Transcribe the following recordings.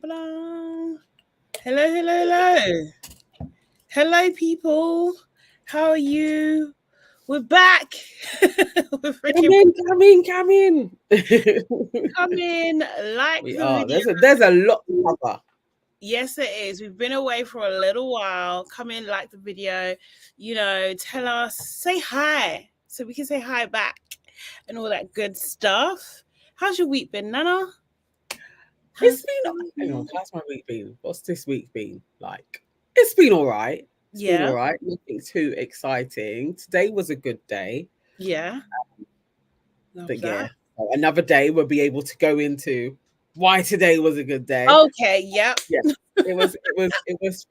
blah. Hello, hello, hello. Hello, people. How are you? We're back. We're freaking Come in. coming like We the are. video. There's a lot to cover. Yes, it is. We've been away for a little while. Come in, like the video. Tell us, say hi, so we can say hi back and all that good stuff. How's your week been, Nana? It's been. Hang on, how's my week been? What's this week been like? It's been all right. It's been all Yeah, right. Nothing too exciting. Today was a good day, yeah. Love but that. yeah, another day we'll be able to go into why today was a good day. Okay, yep. Yeah, it was fun. It was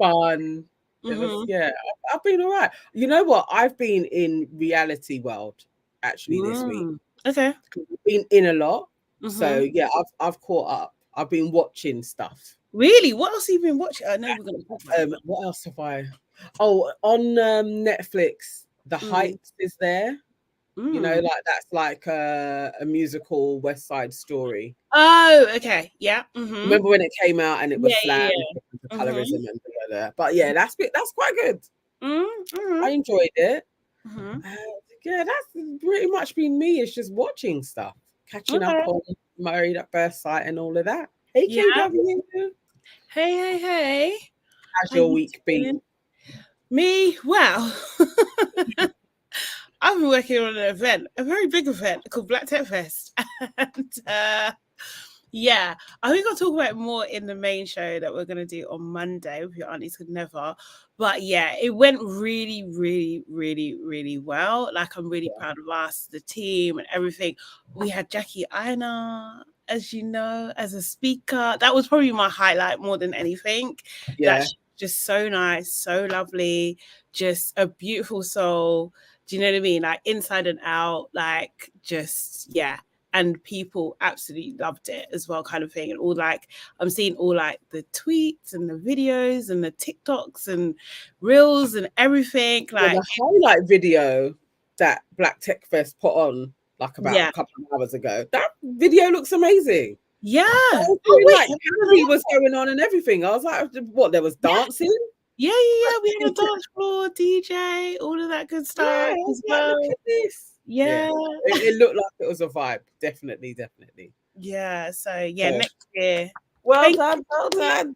Mm-hmm. yeah. I've been all right. You know what? I've been in reality world actually this week. Okay. I've been in a lot. So Mm-hmm. yeah, I've caught up. I've been watching stuff. Really? What else have you been watching? I know we're going to talk about it. What else have I? Oh, on Netflix, The Mm. Heights is there. You know, Mm. like that's like a musical West Side Story. Oh, okay. Yeah. Mm-hmm. Remember when it came out and it Yeah, was yeah, slammed yeah. for Mm-hmm. colorism and things like that. But yeah, that's quite good. Mm-hmm. I enjoyed it. Mm-hmm. Uh, yeah, that's pretty much been me. It's just watching stuff, catching up Okay. on Married at First Sight and all of that. Hey, Yeah. KW, Hey, hey, hey. how's How your you week been? doing? Me? Well, I've been working on an event, a very big event called Black Tech Fest. And yeah, I think I'll talk about it more in the main show that we're going to do on Monday with Your Aunties Could Never. But yeah, it went really, really, really, really well. Like, I'm really proud of us, the team, and everything. We had Jackie Aina, as you know, as a speaker. That was probably my highlight more than anything. Yeah, That's just so nice, so lovely, just a beautiful soul. Do you know what I mean? Like, inside and out, like, just, yeah. And people absolutely loved it as well, kind of thing. And all like, I'm seeing all like the tweets and the videos and the TikToks and reels and everything. well, Like, the highlight video that Black Tech Fest put on like about a yeah, couple of hours ago. That video looks amazing. yeah. I was Oh doing wait, like candy was going on and everything. I was like, what? There was yeah, dancing. yeah, yeah, yeah. We had a dance floor, DJ, all of that good Yeah, I stuff was as like, look well. at this. Yeah, Yeah, it looked like it was a vibe. Definitely. yeah. So yeah, So, next year. well Thank done, well you. done.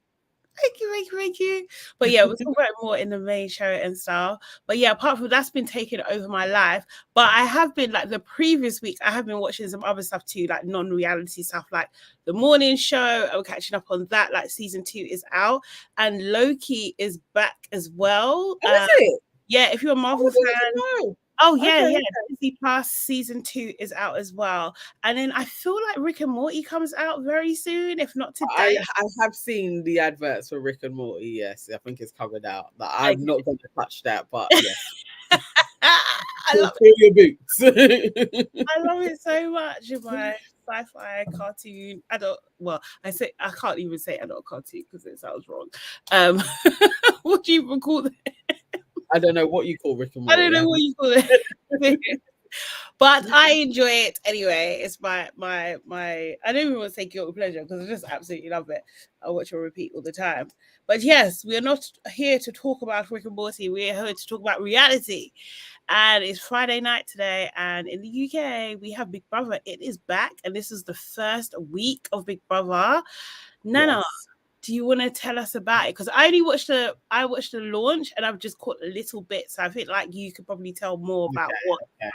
Thank you. But yeah, we'll talk about it more in the main show and stuff. But yeah, apart from that's been taking over my life. But I have been like the previous week, I have been watching some other stuff too, like non-reality stuff, like the morning show. I'm catching up on that. Like season 2 is out, and Loki is back as well. Oh, is it? Yeah, if you're a Oh, Marvel I didn't fan. know. Oh yeah, Okay. yeah. Disney Plus season 2 is out as well, and then I feel like Rick and Morty comes out very soon, if not today. I have seen the adverts for Rick and Morty. Yes, I think it's covered out. Like, Okay. I'm not going to touch that, but yes, I pull love it. your boots. I love it so much in my sci-fi cartoon adult. Well, I can't even say adult cartoon because it sounds wrong. What do you even call it? I don't know what you call Rick and I Morty. don't know what you call it. But I enjoy it anyway. It's my I don't even want to say guilty pleasure because I just absolutely love it. I watch it on repeat all the time. But yes, we are not here to talk about Rick and Morty. We are here to talk about reality. And it's Friday night today. And in the UK, we have Big Brother. It is back. And this is the first week of Big Brother. Nana, Yes. do you want to tell us about it? Because I watched the launch and I've just caught a little bit. So I think like you could probably tell more about what Okay.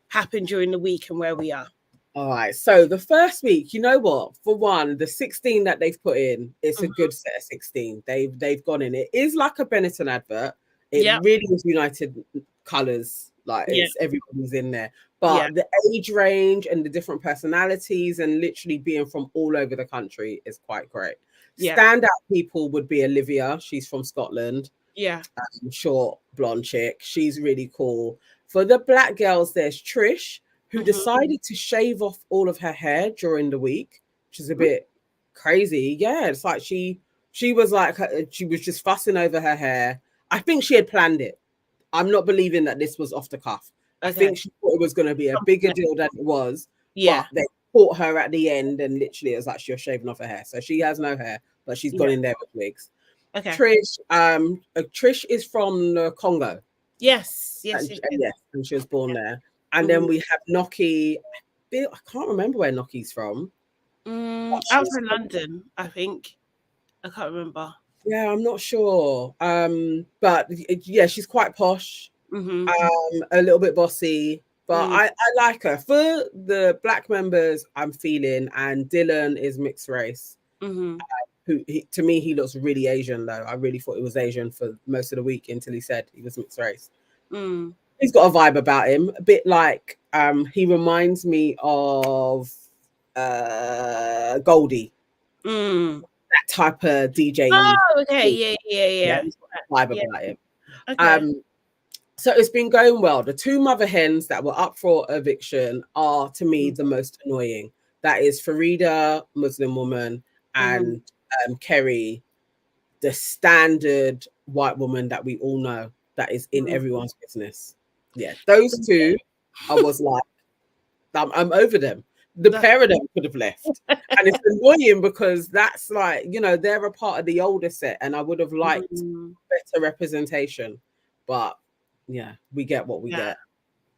happened during the week and where we are. All right. So the first week, you know what? For one, the 16 that they've put in, it's a good set of 16. They've gone in. It is like a Benetton advert. It Yep. really is United Colors. Like Yeah. it's everybody's in there. Yeah. But the age range and the different personalities and literally being from all over the country is quite great. Yeah. Standout people would be Olivia. She's from Scotland. Yeah. Short blonde chick. She's really cool. For the black girls, there's Trish, who decided to shave off all of her hair during the week, which is a bit crazy. Yeah, it's like she was like she was just fussing over her hair. I think she had planned it. I'm not believing that this was off the cuff. I think she thought it was going to be a bigger deal than it was. Yeah. But they caught her at the end, and literally it was like she was shaving off her hair. So she has no hair, but she's gone in there with wigs. Okay. Trish is from the Congo. Yes. And she was born there. And then we have Noki. I can't remember where Noki's from. Out from London, I think. I can't remember. Yeah, I'm not sure. But yeah, she's quite posh. A little bit bossy. But I like her. For the black members, I'm feeling, and Dylan is mixed race. To me, he looks really Asian, though. I really thought he was Asian for most of the week until he said he was mixed race. He's got a vibe about him, a bit like he reminds me of Goldie. That type of DJ. Oh, okay. Yeah. He's got a vibe about him. Okay. So it's been going well. The two mother hens that were up for eviction are, to me, the most annoying. That is Farida, Muslim woman, and Kerry, the standard white woman that we all know that is in everyone's business. Yeah, those two, I was like, I'm over them. The pair of them could have left. And it's annoying because that's like, you know, they're a part of the older set, and I would have liked better representation. But yeah, we get what we get.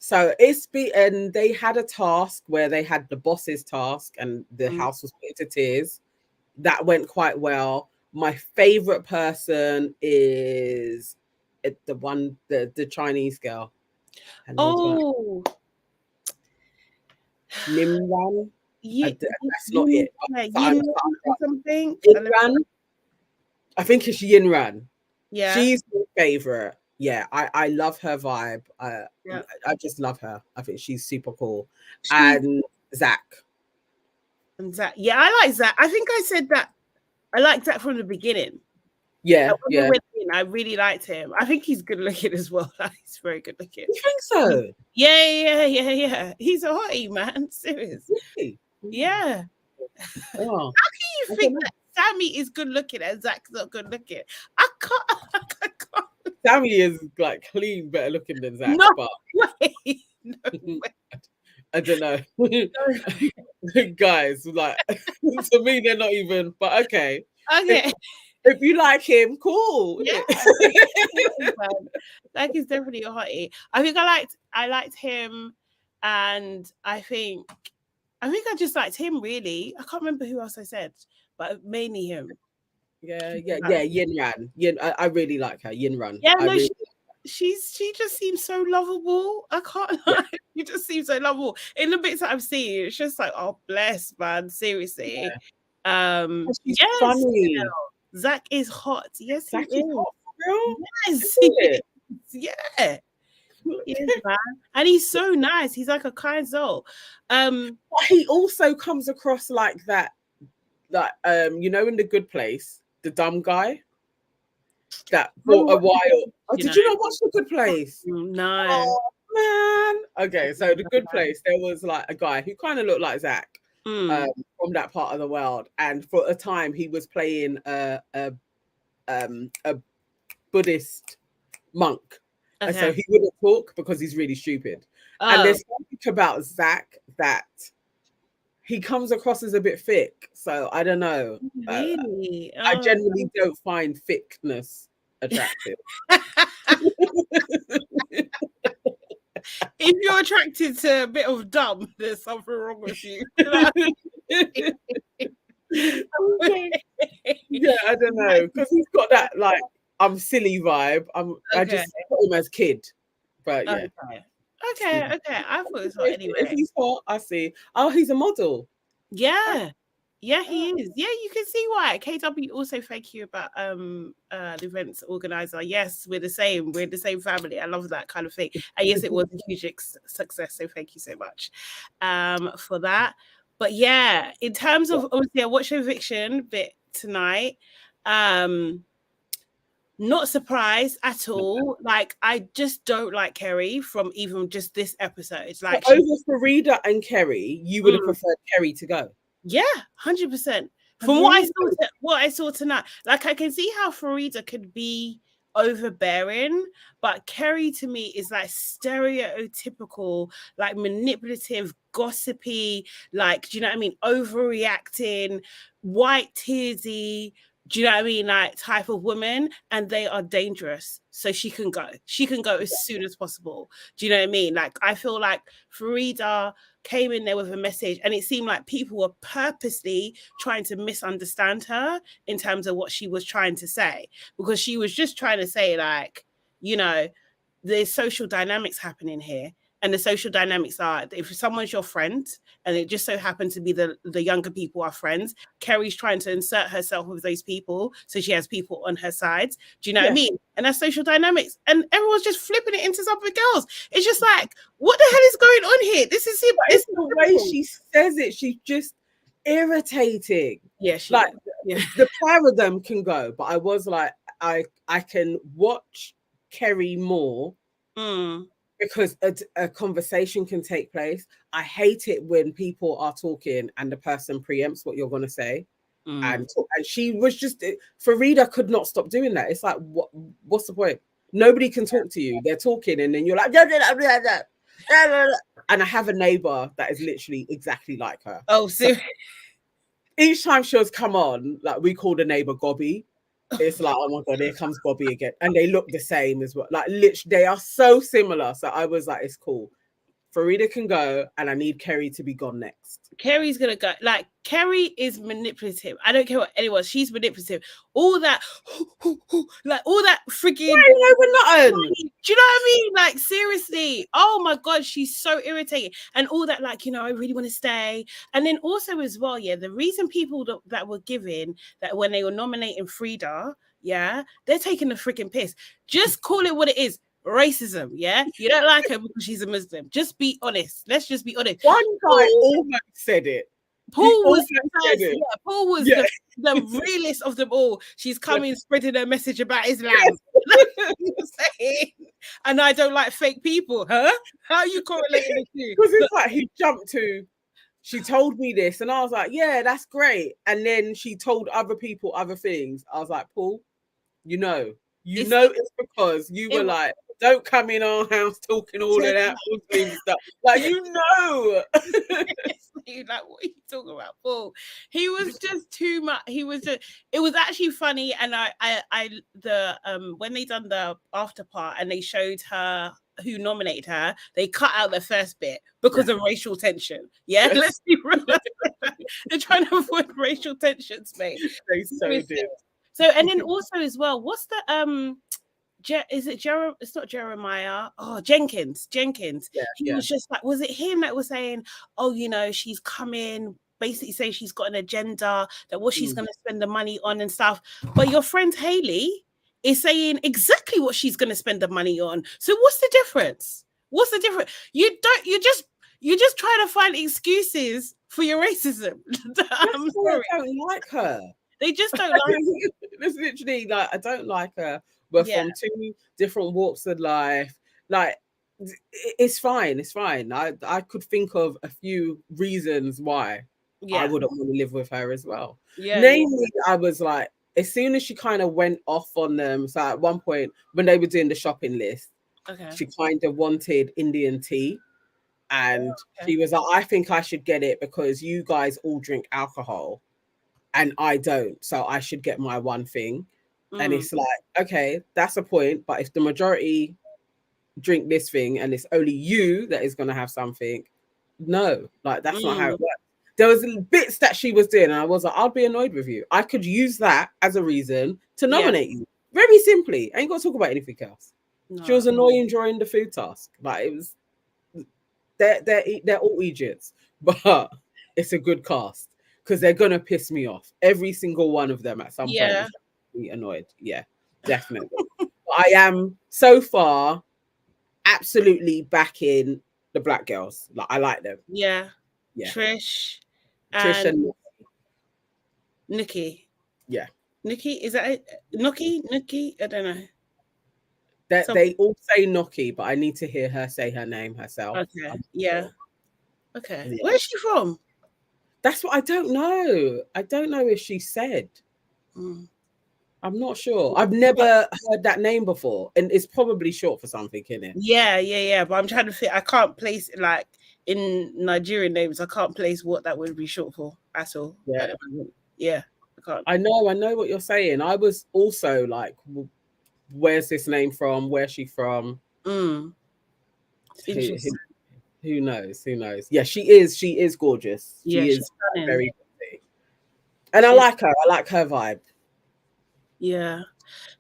So and they had a task where they had the boss's task, and the house was put into tears. That went quite well. My favorite person is the Chinese girl. Oh, Nimran. That's not it. Something. Yinran. I think it's Yinran. Yeah, she's my favorite. Yeah, I love her vibe. I just love her. I think she's super cool. And Zach. Yeah, I like Zach. I think I said that I liked Zach from the beginning. Yeah, I really liked him. I think he's good looking as well. He's very good looking. You think so? Yeah. He's a hottie, man. Seriously. Really? Yeah. Oh. How can you think that Sammy is good looking and Zach's not good looking? I can't. Sammy is like clean, better looking than Zach. No but way. No way. I don't know. Guys, like to me, they're not even. But okay. If you like him, cool. Yeah. Like he's definitely a hottie. I think I liked him, and I think I just liked him really. I can't remember who else I said, but mainly him. Yeah. Yinran. I really like her. Yinran. Yeah, no, she just seems so lovable. I can't lie. She just seems so lovable. In the bits that I've seen, it's just like, oh bless, man. Seriously. Yeah. She's funny. Zach is hot. Yes, Zach he is. Hot, girl. Yes, he is. Yeah. He is, man. And he's so nice. He's like a kind soul. But he also comes across like that, like you know, in The Good Place, the dumb guy that for a while. Did you not watch The Good Place? No. Oh man. Okay, so The Good Place, there was like a guy who kind of looked like Zach. From that part of the world, and for a time he was playing a Buddhist monk, and so he wouldn't talk because he's really stupid. And there's something about Zach that he comes across as a bit thick, so I don't know. Really? I generally don't find thickness attractive. If you're attracted to a bit of dumb, there's something wrong with you. Yeah, I don't know, because he's got that like I'm silly vibe. I just put him as kid, but yeah. Okay. I thought it was hot anyway. If he's hot, I see. Oh, he's a model. Yeah, he is. Yeah, you can see why. KW also thank you about the events organizer. Yes, we're the same. We're the same family. I love that kind of thing. And yes, it was a huge success. So thank you so much for that. But yeah, in terms of obviously I watched Eviction bit tonight. Not surprised at all. Like I just don't like Kerry from even just this episode. Like over Farida and Kerry, you would have preferred Kerry to go. Yeah, 100%. From what I saw tonight, like I can see how Farida could be overbearing, but Kerry to me is like stereotypical, like manipulative, gossipy, like, do you know what I mean? Overreacting, white tearsy, Do you know what I mean? Like type of woman, and they are dangerous. So she can go. She can go as soon as possible. Do you know what I mean? Like I feel like Farida came in there with a message, and it seemed like people were purposely trying to misunderstand her in terms of what she was trying to say, because she was just trying to say, like, you know, there's social dynamics happening here. And the social dynamics are, if someone's your friend and it just so happens to be the younger people are friends, Kerry's trying to insert herself with those people so she has people on her side. Do you know what I mean? And that's social dynamics. And everyone's just flipping it into something else. It's just like, what the hell is going on here? This is it. It's the way she says it. She's just irritating. Yeah, she like the pair of them can go, but I was like, I can watch Kerry more. Because a conversation can take place. I hate it when people are talking and the person preempts what you're going to say. And she was just, Farida could not stop doing that. It's like, what's the point? Nobody can talk to you. They're talking and then you're like, and I have a neighbor that is literally exactly like her. Oh, so each time she was come on, like we call the neighbor Gobby. It's like, oh my God, here comes Bobby again. And they look the same as well. Like, literally, they are so similar. So I was like, it's cool. Farida can go, and I need Kerry to be gone next. Kerry's going to go. Like, Kerry is manipulative. I don't care what anyone. She's manipulative. All that, like, all that freaking. Do you know what I mean? Like, seriously. Oh my God, she's so irritating. And all that, like, you know, I really want to stay. And then also as well, yeah, the reason people that were giving that when they were nominating Frida, yeah, they're taking the freaking piss. Just call it what it is. Racism, yeah? You don't like her because she's a Muslim. Just be honest. Let's just be honest. One guy almost said it. Paul was the realest of them all. She's coming spreading her message about Islam. And I don't like fake people, huh? How are you correlating the two? Because it's like he jumped to, she told me this, and I was like, yeah, that's great. And then she told other people other things. I was like, Paul, it's because you were like, don't come in our house talking all of that stuff. Like, you know. Like, what are you talking about, Paul? He was just too much. It was actually funny. And when they done the after part and they showed her who nominated her, they cut out the first bit because of racial tension. Yeah, let's be real. They're trying to avoid racial tensions, mate. They so did. So, and then also as well, what's the is it it's not Jeremiah? Oh, Jenkins. Yeah, he was just like, was it him that was saying, oh, you know, she's coming, basically saying she's got an agenda, that what she's going to spend the money on and stuff. But your friend Hayley is saying exactly what she's going to spend the money on. So what's the difference? You're just trying to find excuses for your racism. I'm sorry. I don't like her. They just don't like her. It's literally like, I don't like her. We're from two different walks of life. Like, it's fine. It's fine. I could think of a few reasons why I wouldn't want to live with her as well. Namely, I was like, as soon as she kind of went off on them, so at one point when they were doing the shopping list, she kind of wanted Indian tea. And she was like, I think I should get it because you guys all drink alcohol and I don't. So I should get my one thing. And it's like, okay, that's a point. But if the majority drink this thing and it's only you that is going to have something, no, like that's not how it works. There was bits that she was doing and I was like, I'll be annoyed with you. I could use that as a reason to nominate you. Very simply. I ain't got to talk about anything else. No. She was annoying during the food task. Like, it was, they're all idiots, but it's a good cast because they're going to piss me off. Every single one of them at some point. Annoyed, definitely. I am so far absolutely backing the black girls. Like, I like them. Trish and Nikki. Nikki, is that it? Nikki? I don't know. They all say Noki, but I need to hear her say her name herself. Okay. Where's she from? That's what I don't know. I don't know if she said. I'm not sure. I've never heard that name before, and it's probably short for something, isn't it? Yeah. But I'm trying to think. I can't place it, like in Nigerian names. I can't place what that would be short for at all. Yeah. can't. I know what you're saying. I was also like, where's this name from? Where's she from? It's interesting. Who knows? Who knows? Yeah, she is gorgeous. Yeah, She she's is stunning. very pretty. And I like her. I like her vibe. Yeah.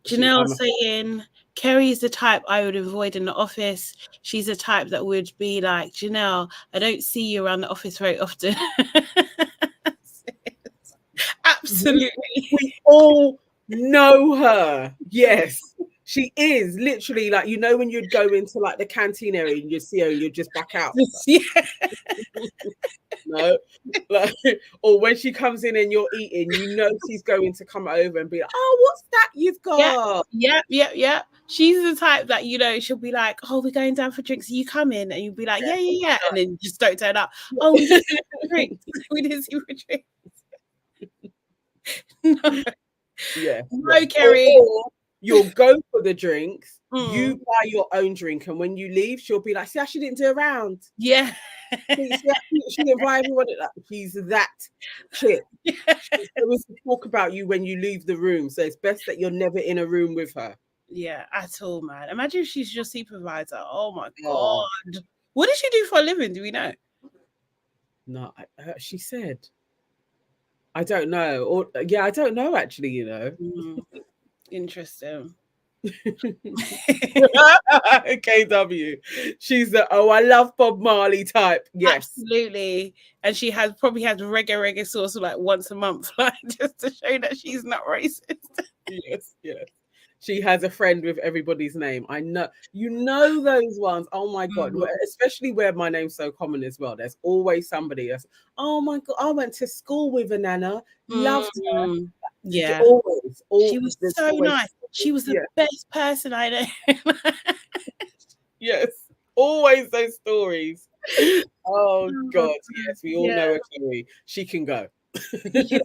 Janelle saying, Kerry is the type I would avoid in the office. She's the type that would be like, Janelle, I don't see you around the office very often. Absolutely. We all know her. Yes. She is literally like, you know, when you'd go into like the canteen area and you see her and you'd just back out. Yeah. No, like, or when she comes in and you're eating, you know she's going to come over and be like, "Oh, what's that you've got?" Yeah. She's the type that, you know, she'll be like, "Oh, we're going down for drinks. Are you coming?" And you'll be like, "Yeah," and then just don't turn up. Oh, we didn't see you for drinks. We didn't see you for drinks. No. Yeah. No, Kerry. Or you'll go for the drinks. You buy your own drink, and when you leave, she'll be like, "See, she didn't do a round." Yeah. She didn't buy everyone. She's that chick. Yeah. She's always to talk about you when you leave the room. So it's best that you're never in a room with her. Yeah, at all, man. Imagine if she's your supervisor. Oh my God. What does she do for a living? Do we know? No, she said. I don't know. Or yeah, I don't know actually, you know. Interesting. KW. She's the I love Bob Marley type. Yes. Absolutely. And she probably has reggae sauce like once a month, like just to show that she's not racist. Yes. She has a friend with everybody's name. I know. You know those ones. Oh my God. Especially where my name's so common as well. There's always somebody that's, oh my God, I went to school with a Nana. Loved her. Yeah. Always. She was so nice. She was the best person I know. Yes. Always those stories. Oh God. Yes. We all know her, Chloe. She can go. She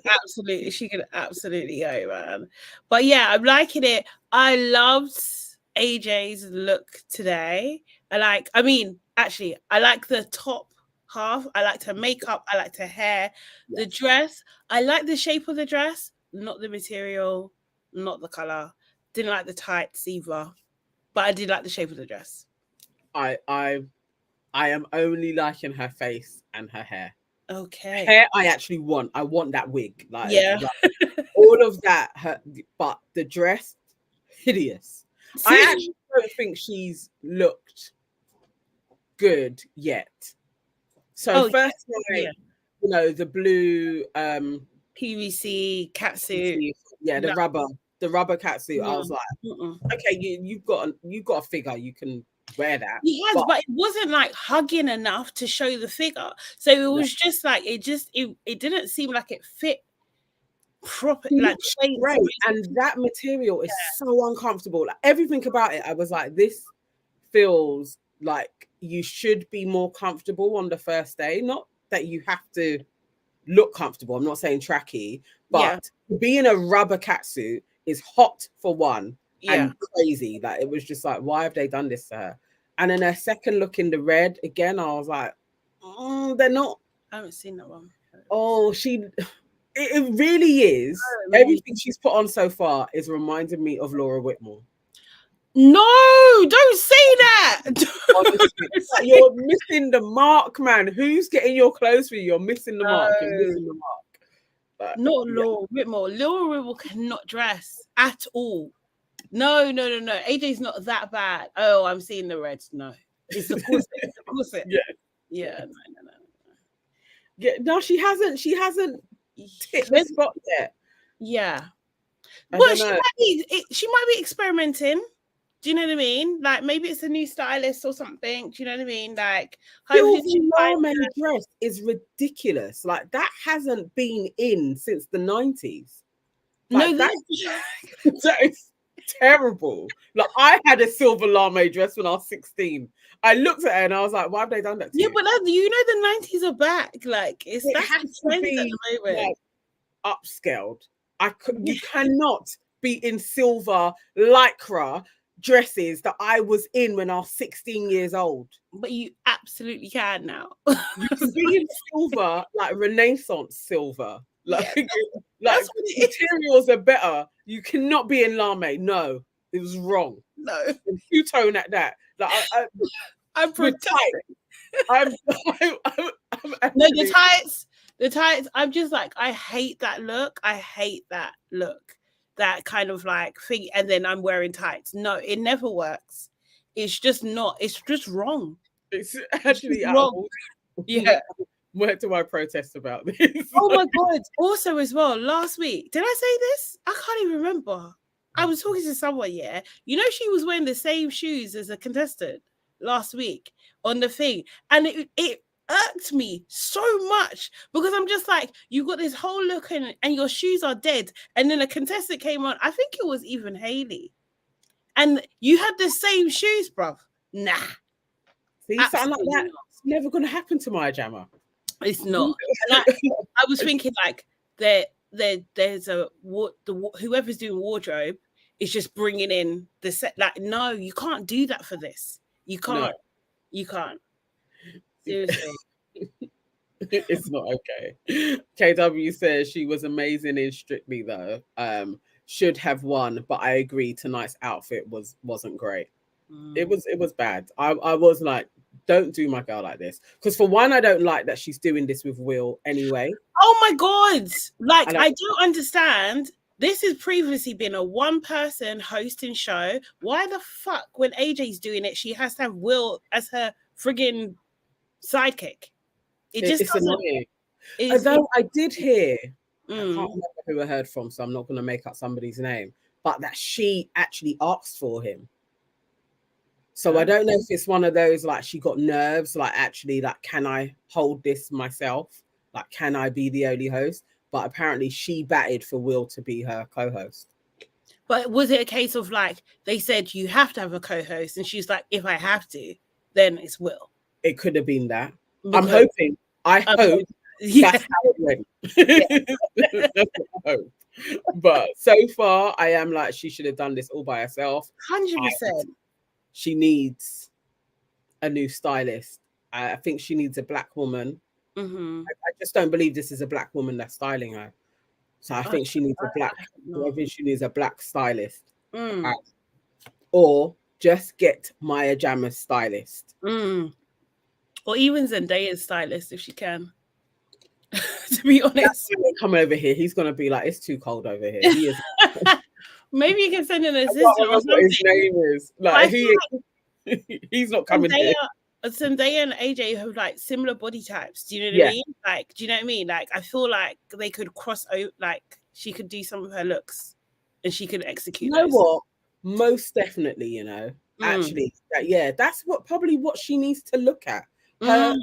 could absolutely go, man. But yeah, I'm liking it. I loved AJ's look today. I like the top half. I liked her makeup. I liked her hair. Yes. The dress. I like the shape of the dress, not the material, not the color. Didn't like the tights either, but I did like the shape of the dress. I am only liking her face and her hair. Okay. Hair, I actually want. I want that wig. Like, yeah, like, all of that. But the dress, hideous. I actually don't think she's looked good yet. So first night, you know, the blue PVC catsuit. Yeah, the rubber catsuit. I was like, okay, you've got a figure. You can wear that. He has, but it wasn't like hugging enough to show the figure. So it was just like it didn't seem like it fit proper. Like great, and that material is so uncomfortable. Like everything about it, I was like, this feels like you should be more comfortable on the first day. Not that you have to look comfortable. I'm not saying tracky, but being a rubber catsuit is hot for one and crazy. Like it was just like, why have they done this to her? And then her second look in the red again, I was like, they're not. I haven't seen that one. Oh, it really is. Everything she's put on so far is reminding me of Laura Whitmore. No, don't say that. Honestly, you're missing the mark, man. Who's getting your clothes for you? You're missing the mark. You're missing the mark. But, not Laura Whitmore. Laura Whitmore cannot dress at all. No. AJ's not that bad. Oh, I'm seeing the reds. No, it's the corset. Yeah. No. Yeah, no, she hasn't hit the spot yet. Yeah. Well, she might be experimenting. Do you know what I mean? Like maybe it's a new stylist or something. Do you know what I mean? Like the Lame dress is ridiculous. Like that hasn't been in since the 90s. Like, that is terrible. Like I had a silver lame dress when I was 16. I looked at her and I was like, why have they done that to you? But you know the 90s are back. Like it has to be at the moment. Like, upscaled. You cannot be in silver lycra dresses that I was in when I was 16 years old. But you absolutely can now. You can be in silver, like Renaissance silver. Like, Yeah, like that's what it is. materials are better. You cannot be in lame. No, it was wrong. No, Two-tone at that. Like, I'm we're tight. protesting. I'm No, actually. the tights. I'm just like, I hate that look. I hate that look. That kind of like thing. And then I'm wearing tights. No, it never works. It's just not. It's just wrong. It's It's just actually out of wrong. all. Yeah. Where do I protest about this? Oh my god. Also, as well, last week, did I say this? I can't even remember. I was talking to someone, yeah. You know, she was wearing the same shoes as a contestant last week on the thing. And it irked me so much because I'm just like, you got this whole look and your shoes are dead. And then a contestant came on, I think it was even Haley. And you had the same shoes, bruv. Nah. See, something like that. It's never going to happen to my jammer. It's not. And I was thinking like there's whoever's doing wardrobe is just bringing in the set. Like, no, you can't do that for this. You can't. No. You can't. Seriously. It's not okay. KW says she was amazing in Strictly though. Should have won, but I agree tonight's outfit wasn't great. It was bad. I was like, don't do my girl like this. Because for one, I don't like that she's doing this with Will anyway. Oh my god. Like, I don't understand. This has previously been a one-person hosting show. Why the fuck, when AJ's doing it, she has to have Will as her friggin' sidekick? It's annoying. Although I did hear, I can't remember who I heard from, so I'm not going to make up somebody's name, but that she actually asked for him. So I don't know if it's one of those, like, she got nerves, like, actually, like, can I hold this myself? Like, can I be the only host? But apparently she batted for Will to be her co-host. But was it a case of, like, they said you have to have a co-host, and she's like, if I have to, then it's Will? It could have been that. Because I hope that's how it went. That's what I hope. But so far, I am like, she should have done this all by herself. 100%. She needs a new stylist. I think she needs a black woman. Mm-hmm. I just don't believe this is a black woman that's styling her. So I think she needs I think she needs a black stylist. Or just get Maya Jammer's stylist. Or even Zendaya's stylist if she can. To be honest. Come over here. He's gonna be like, it's too cold over here. He is. Maybe you can send an assistant or something. What his name is. Like, he's not coming here. Zendaya and AJ have like similar body types. Do you know what I mean? Like, do you know what I mean? Like, I feel like they could cross over. Like, she could do some of her looks, and she could execute. You know what? Most definitely. You know, actually, that's probably what she needs to look at. That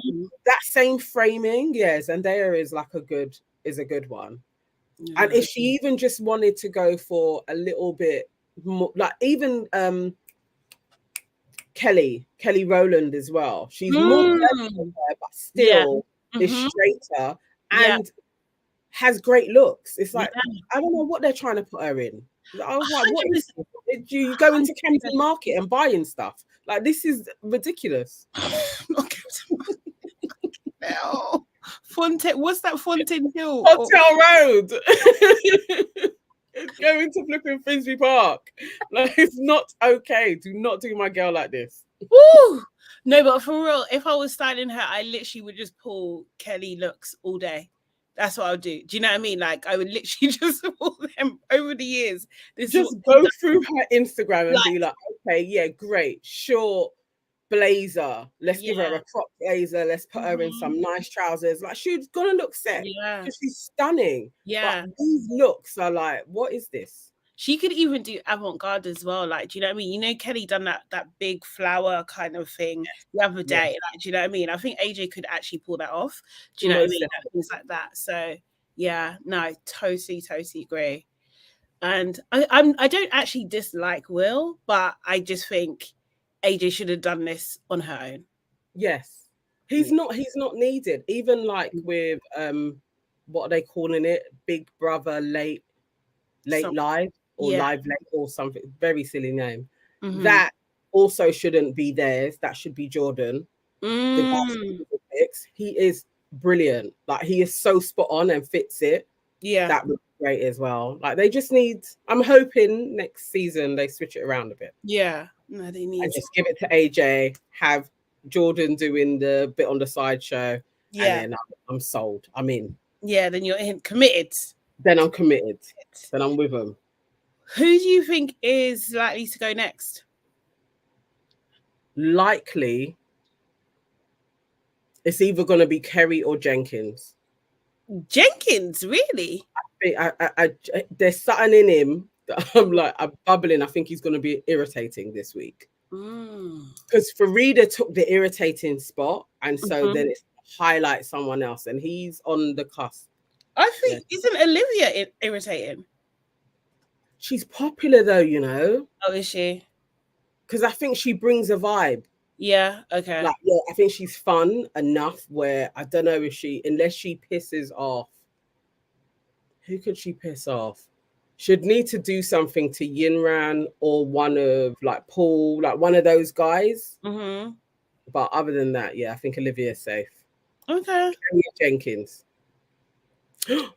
same framing. Yeah, Zendaya is like a good one. And if she even just wanted to go for a little bit more, like even Kelly Rowland as well. She's more there, but still is straighter and has great looks. It's like, I don't know what they're trying to put her in. I was like, what is this? You go into Camden Market and buying stuff? Like, this is ridiculous. No. Fontaine, what's that Fontaine Hill? Hotel Road. It's going to flipping Finsbury Park. Like, it's not okay. Do not do my girl like this. Woo! No, but for real, if I was styling her, I literally would just pull Kelly looks all day. That's what I would do. Do you know what I mean? Like, I would literally just pull them over the years. Just go through her Instagram and be like, okay, yeah, great, short blazer. Let's give her a crop blazer. Let's put her in some nice trousers. Like, she's gonna look set. Yeah, she's stunning. Yeah, but these looks are like, what is this? She could even do avant-garde as well. Like, do you know what I mean? You know, Kelly done that big flower kind of thing the other day. Like, do you know what I mean? I think AJ could actually pull that off. Do you know what I mean? Things like that. So yeah, no, totally agree. And I don't actually dislike Will, but I just think AJ should have done this on her own. Yes. He's not needed. Even like with what are they calling it? Big Brother Late Live or Live Late or something. Very silly name. That also shouldn't be theirs. That should be Jordan. The guy he is brilliant. Like, he is so spot on and fits it. Yeah. That would be great as well. Like they just need. I'm hoping next season they switch it around a bit. Yeah. No, they need. And just give it to AJ. Have Jordan doing the bit on the sideshow, and Yeah. then I'm sold. I'm in. Yeah. Then you're committed. Then I'm committed. Then I'm with them. Who do you think is likely to go next? Likely, it's either going to be Kerry or Jenkins. Jenkins, really? There's something in him that I'm bubbling. I think he's going to be irritating this week. Because Farida took the irritating spot, and so then it's highlight someone else, and he's on the cusp. I think isn't Olivia irritating? She's popular though, you know. Oh, is she? Because I think she brings a vibe. Yeah. Okay. Like, yeah, I think she's fun enough where I don't know if unless she pisses off. Who could she piss off? She'd need to do something to Yinran or one of like Paul, like one of those guys. But other than that, yeah, I think Olivia's safe. Okay. Jenkins.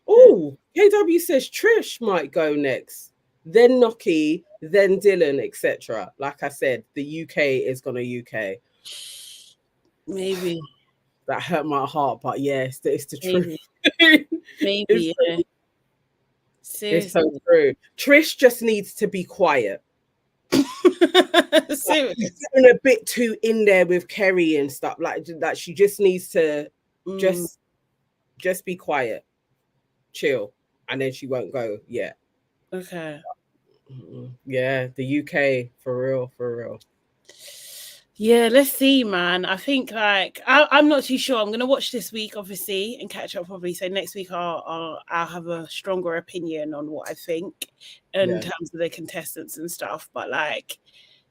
Oh, KW says Trish might go next, then Noki, then Dylan, etc. Like I said, the UK is gonna UK. Maybe. That hurt my heart, but yeah, it's the truth. Maybe. It's so true. Trish just needs to be quiet. Seriously. She's getting a bit too in there with Kerry and stuff. Like that, she just needs to just be quiet, chill, and then she won't go yet. Okay. Yeah, the UK for real. Yeah, let's see, man. I think like I'm not too sure. I'm gonna watch this week, obviously, and catch up probably. So next week I'll have a stronger opinion on what I think in terms of the contestants and stuff. But like,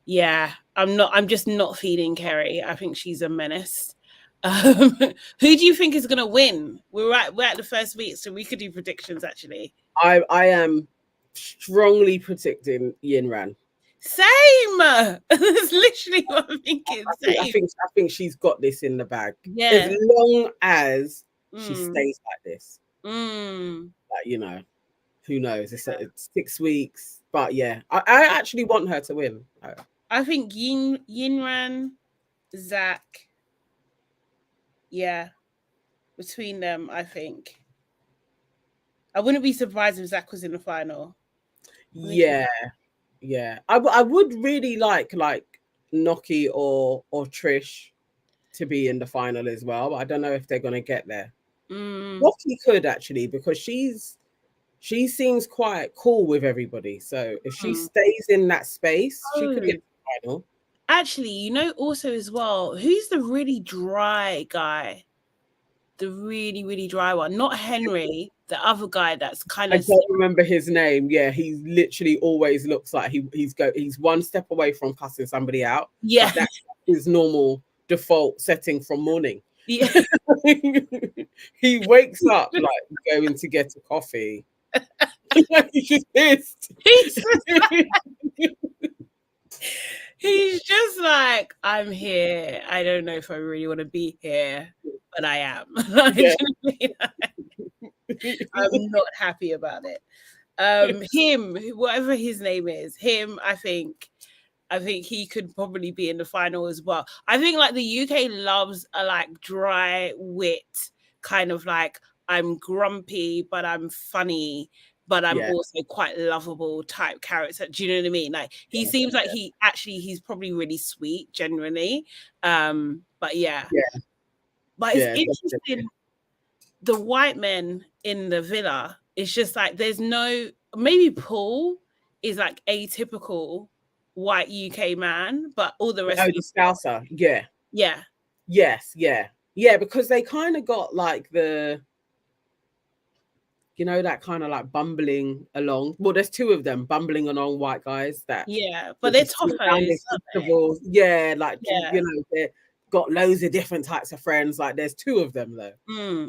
yeah, I'm just not feeling Kerry. I think she's a menace. Who do you think is gonna win? We're at the first week, so we could do predictions actually. I am strongly predicting Yinran. Same. That's literally what I'm thinking. I think she's got this in the bag. Yeah. As long as she stays like this. Like, you know, who knows? It's 6 weeks. But yeah, I actually want her to win. I think Yinran, Zach. Yeah. Between them, I think. I wouldn't be surprised if Zach was in the final. Yeah. Yeah, I would really like Noki or Trish to be in the final as well. But I don't know if they're going to get there. Noki could actually, because she seems quite cool with everybody. So if she stays in that space, she could get the final. Actually, you know, also as well, who's the really dry guy? The really, really dry one, not Henry. The other guy that's kind of... I don't remember his name. Yeah, he literally always looks like he's one step away from cussing somebody out. Yeah. But that's his normal default setting from morning. Yeah. He wakes up like going to get a coffee. He's just pissed. He's just like, I'm here. I don't know if I really want to be here, but I am. I'm not happy about it. Him, whatever his name is, I think he could probably be in the final as well. I think like the UK loves a like dry wit, kind of like I'm grumpy, but I'm funny, but I'm also quite lovable type character. Do you know what I mean? Like he seems like he's probably really sweet, genuinely. But yeah. But it's interesting. Definitely. The white men in the villa, it's just like there's no, maybe Paul is like atypical white UK man, but all the rest of the Scouser, yeah, because they kind of got like the, you know, that kind of like bumbling along. Well, there's two of them bumbling along white guys that but they're tough. Yeah, like you know, they're got loads of different types of friends. Like there's two of them though.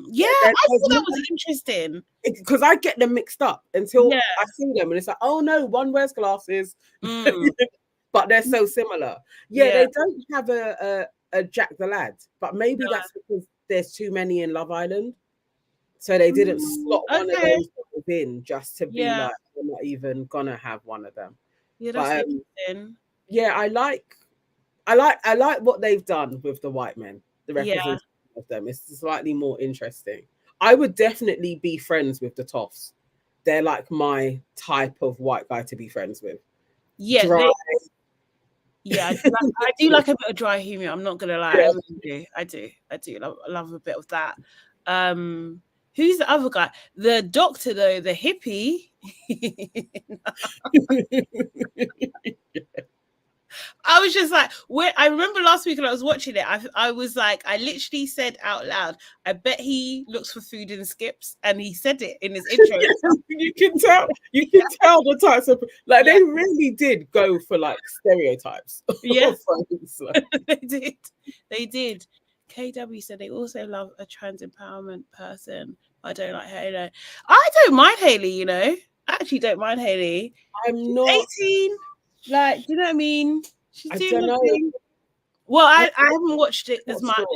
Yeah, I thought that was interesting because I get them mixed up until I see them and it's like, oh no, one wears glasses, but they're so similar. They don't have a Jack the Lad, but maybe that's because there's too many in Love Island. So they didn't slot one of Okay. those in just to be like, we're not even gonna have one of them. Yeah, that's interesting. Yeah, I like what they've done with the white men, the representation of them. It's slightly more interesting. I would definitely be friends with the toffs. They're like my type of white guy to be friends with. Yeah, Dry. I do like a bit of dry humor. I'm not gonna lie, I really do. I do love a bit of that. Who's the other guy? The doctor though, the hippie. I was just like, I remember last week when I was watching it, I was like, I literally said out loud, I bet he looks for food and skips, and he said it in his intro. You can tell the types of like they really did go for like stereotypes. Yeah, they did. KW said they also love a trans empowerment person. I don't like Haley. I don't mind Haley, you know. I actually don't mind Haley. I'm not 18. Like, do you know what I mean? She's I doing don't know. thing. Well, I haven't watched it as much.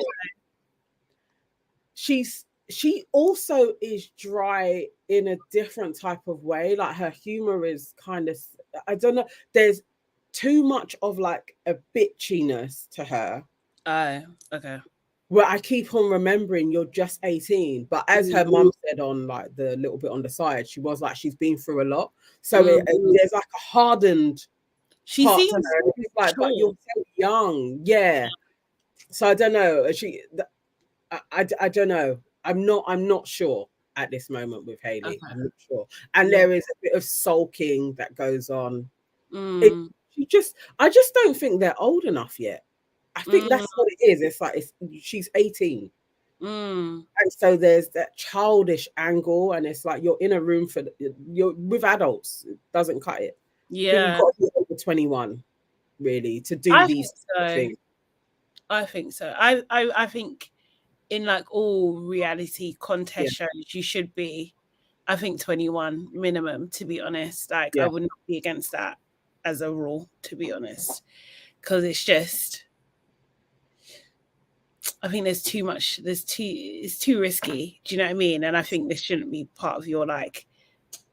Sure. She also is dry in a different type of way. Like her humor is kind of, I don't know. There's too much of like a bitchiness to her. Oh, okay. Where I keep on remembering you're just 18. But as her mum said on like the little bit on the side, she was like, she's been through a lot. So there's like a hardened she part seems to her. It's like, but you're so young. Yeah. So I don't know. I don't know. I'm not sure at this moment with Haley. Okay. I'm not sure. And there is a bit of sulking that goes on. I just don't think they're old enough yet. I think that's what it is. It's like she's 18. And so there's that childish angle, and it's like you're in a room you're with adults. It doesn't cut it. Yeah. You've got to be over 21, really, to do these things. I think so. I think in like all reality contest shows, you should be, I think 21 minimum, to be honest. Like I would not be against that as a rule, to be honest. Because it's just, I think there's too much, it's too risky. Do you know what I mean? And I think this shouldn't be part of your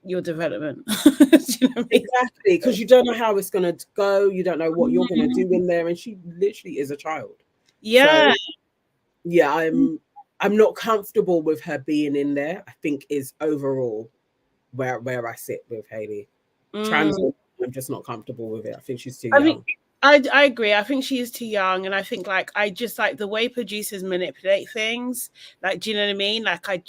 your development. Do you know what I mean? Exactly, because you don't know how it's gonna go, you don't know what you're gonna do in there, and she literally is a child. Yeah. So, yeah, I'm not comfortable with her being in there. I think is overall where I sit with Haley. Trans, I'm just not comfortable with it. I think she's too young. I agree. I think she is too young, and I think like I just like the way producers manipulate things. Like, do you know what I mean? Like, I'm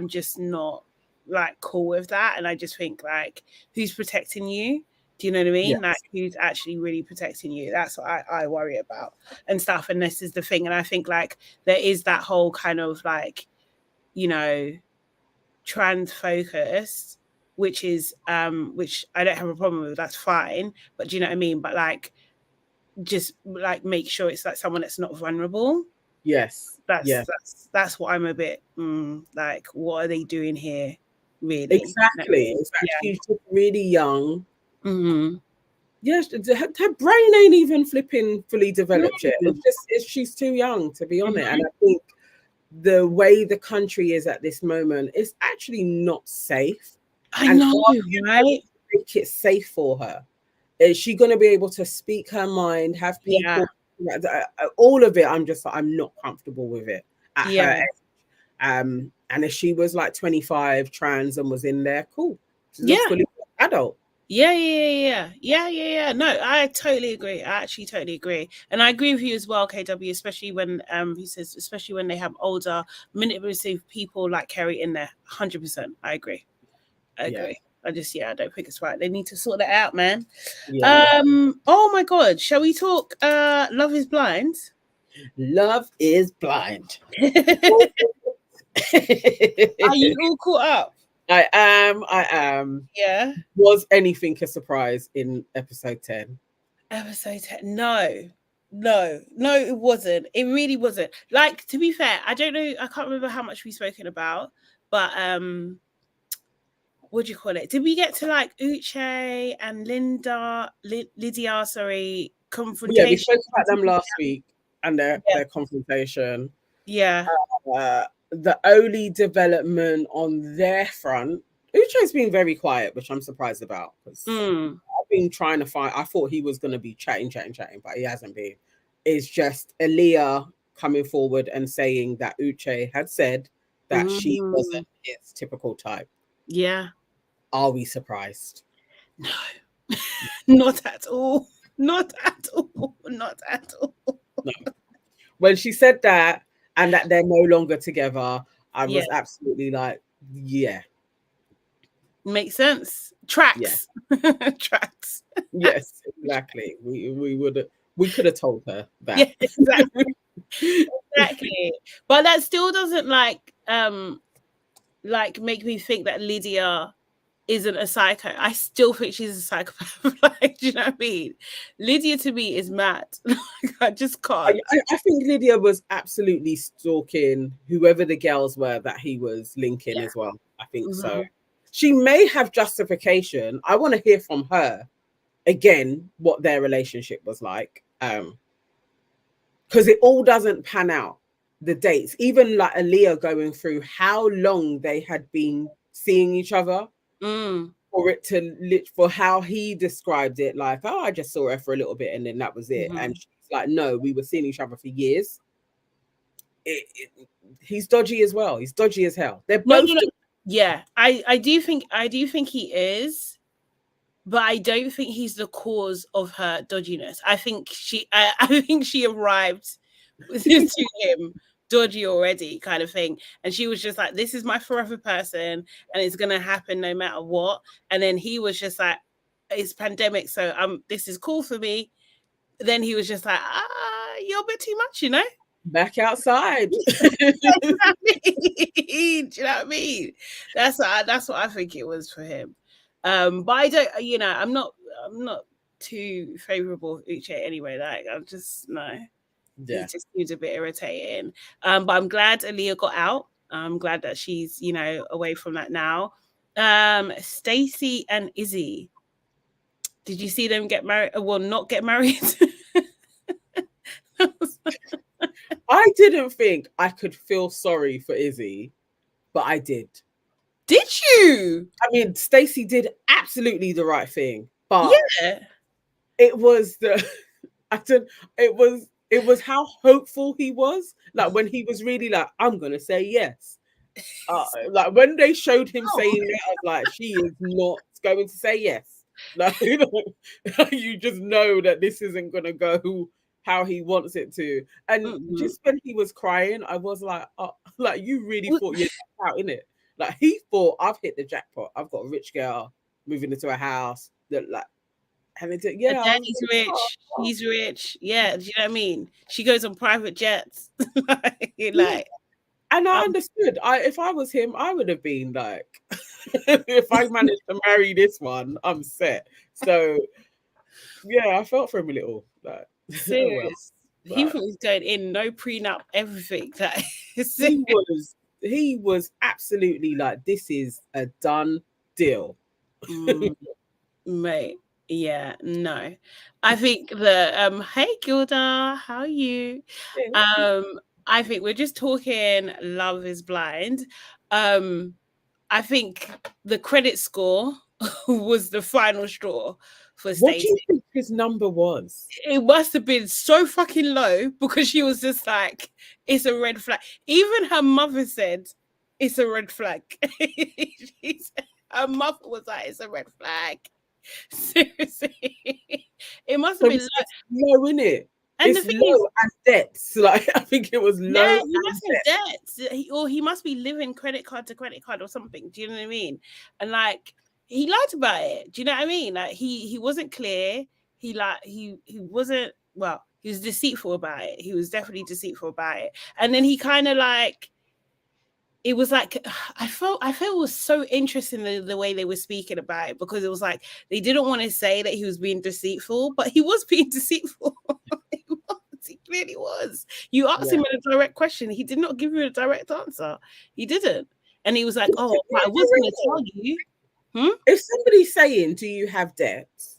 just not like cool with that, and I just think like, who's protecting you? Do you know what I mean? Yes. Like, who's actually really protecting you? That's what I worry about and stuff. And this is the thing. And I think like there is that whole kind of like, you know, trans focus, which is which I don't have a problem with. That's fine. But do you know what I mean? But like, just like make sure it's like someone that's not vulnerable. Yes. That's what I'm a bit like. What are they doing here? Really? Exactly. She's just really young. Yes, her brain ain't even flipping fully developed yet. She's too young to be on it. And I think the way the country is at this moment is actually not safe. I know, right? Make it safe for her. Is she going to be able to speak her mind? Have people? All of it. I'm not comfortable with it at her age. And if she was like 25, trans, and was in there, cool. She's a fully adult. Yeah. No, I totally agree. I actually totally agree. And I agree with you as well, KW, especially when he says, especially when they have older, manipulative people like Kerry in there. 100%. I agree. I don't think it's right. They need to sort that out, man. Oh my God. Shall we talk Love is Blind? Love is Blind. Are you all caught up? I am. Yeah. Was anything a surprise in episode 10? Episode 10? No, it wasn't. It really wasn't. Like, to be fair, I don't know. I can't remember how much we've spoken about, but what do you call it? Did we get to like Uche and Lydia? Sorry, confrontation. Yeah, we spoke about them last week and their confrontation. Yeah. the only development on their front, Uche's been very quiet, which I'm surprised about because I've been trying to find. I thought he was going to be chatting, but he hasn't been. It's just Aaliyah coming forward and saying that Uche had said that she wasn't his typical type. Yeah. Are we surprised? No, not at all. Not at all. Not at all. No. When she said that and that they're no longer together, I was absolutely like, yeah. Makes sense. Tracks. Yeah. Tracks. Yes, exactly. We could have told her that. Yeah, exactly. Exactly. But that still doesn't like make me think that Lydia isn't a psycho. I still think she's a psychopath. Like, do you know what I mean? Lydia to me is mad. I just can't. I think Lydia was absolutely stalking whoever the girls were that he was linking as well. I think so. She may have justification. I want to hear from her again what their relationship was like. Because it all doesn't pan out. The dates, even like Aaliyah going through how long they had been seeing each other. For it to for how he described it, like, oh, I just saw her for a little bit and then that was it. And she's like, no, we were seeing each other for years. He's dodgy as well. He's dodgy as hell. They're both. No. Yeah, I do think he is, but I don't think he's the cause of her dodginess. I think she arrived to him dodgy already, kind of thing, and she was just like, this is my forever person and it's gonna happen no matter what. And then he was just like, it's pandemic, so this is cool for me. Then he was just like, you're a bit too much, you know, back outside. Do you know what I mean? That's what I think it was for him. But I don't, I'm not too favorable of Uche anyway. Like, I'm just he just seems a bit irritating. But I'm glad Aaliyah got out. I'm glad that she's, away from that now. Stacey and Izzy. Did you see them get married? Well, not get married. I didn't think I could feel sorry for Izzy, but I did. Did you? I mean, Stacey did absolutely the right thing, but it was it was how hopeful he was. Like when he was really like, I'm gonna say yes. Like when they showed him saying that, I was like, she is not going to say yes. Like, you just know that this isn't gonna go how he wants it to. And just when he was crying, I was like, like you really thought you're out in it. Like he thought, I've hit the jackpot. I've got a rich girl moving into a house that like having to he's rich. He's rich. Yeah, do you know what I mean? She goes on private jets. And I understood. If I was him, I would have been like, if I managed to marry this one, I'm set. So yeah, I felt for him a little. Like, serious. He was going in, no prenup, everything. That he was absolutely like, this is a done deal. Mate. Yeah, no. I think the hey Gilda, how are you? I think we're just talking Love is Blind. I think the credit score was the final straw for Stacey. What do you think his number was? It must have been so fucking low because she was just like, it's a red flag. Even her mother said it's a red flag. Her mother was like, it's a red flag. Seriously. It must have been low, innit? And it's low as debts. Like I think it was low. Yeah, he must have debts. Or he must be living credit card to credit card or something. Do you know what I mean? And like he lied about it. Do you know what I mean? Like he wasn't clear. He wasn't, well, he was deceitful about it. He was definitely deceitful about it. And then he kind of like, it was like, I felt it was so interesting the way they were speaking about it, because it was like they didn't want to say that he was being deceitful, but he was being deceitful. He clearly was. You asked him a direct question. He did not give you a direct answer. He didn't. And he was like, oh, I was going to tell you. If somebody's saying, do you have debts?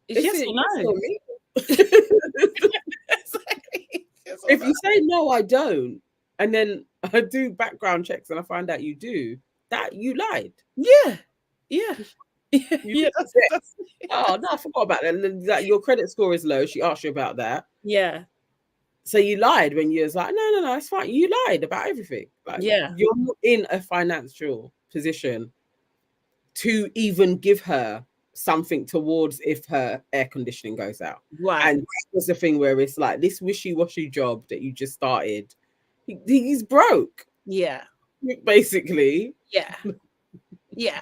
It's yes or no. If you say, no, I don't, and then I do background checks and I find out you do, that you lied. Yeah. Yeah. You Yeah. oh no, I forgot about that. Like, your credit score is low. She asked you about that. Yeah. So you lied when you was like, no, it's fine. You lied about everything. Like, Yeah. you're not in a financial position to even give her something towards if her air conditioning goes out. Right. And that was the thing where it's like this wishy-washy job that you just started. He's broke, Yeah. basically. Yeah. Yeah.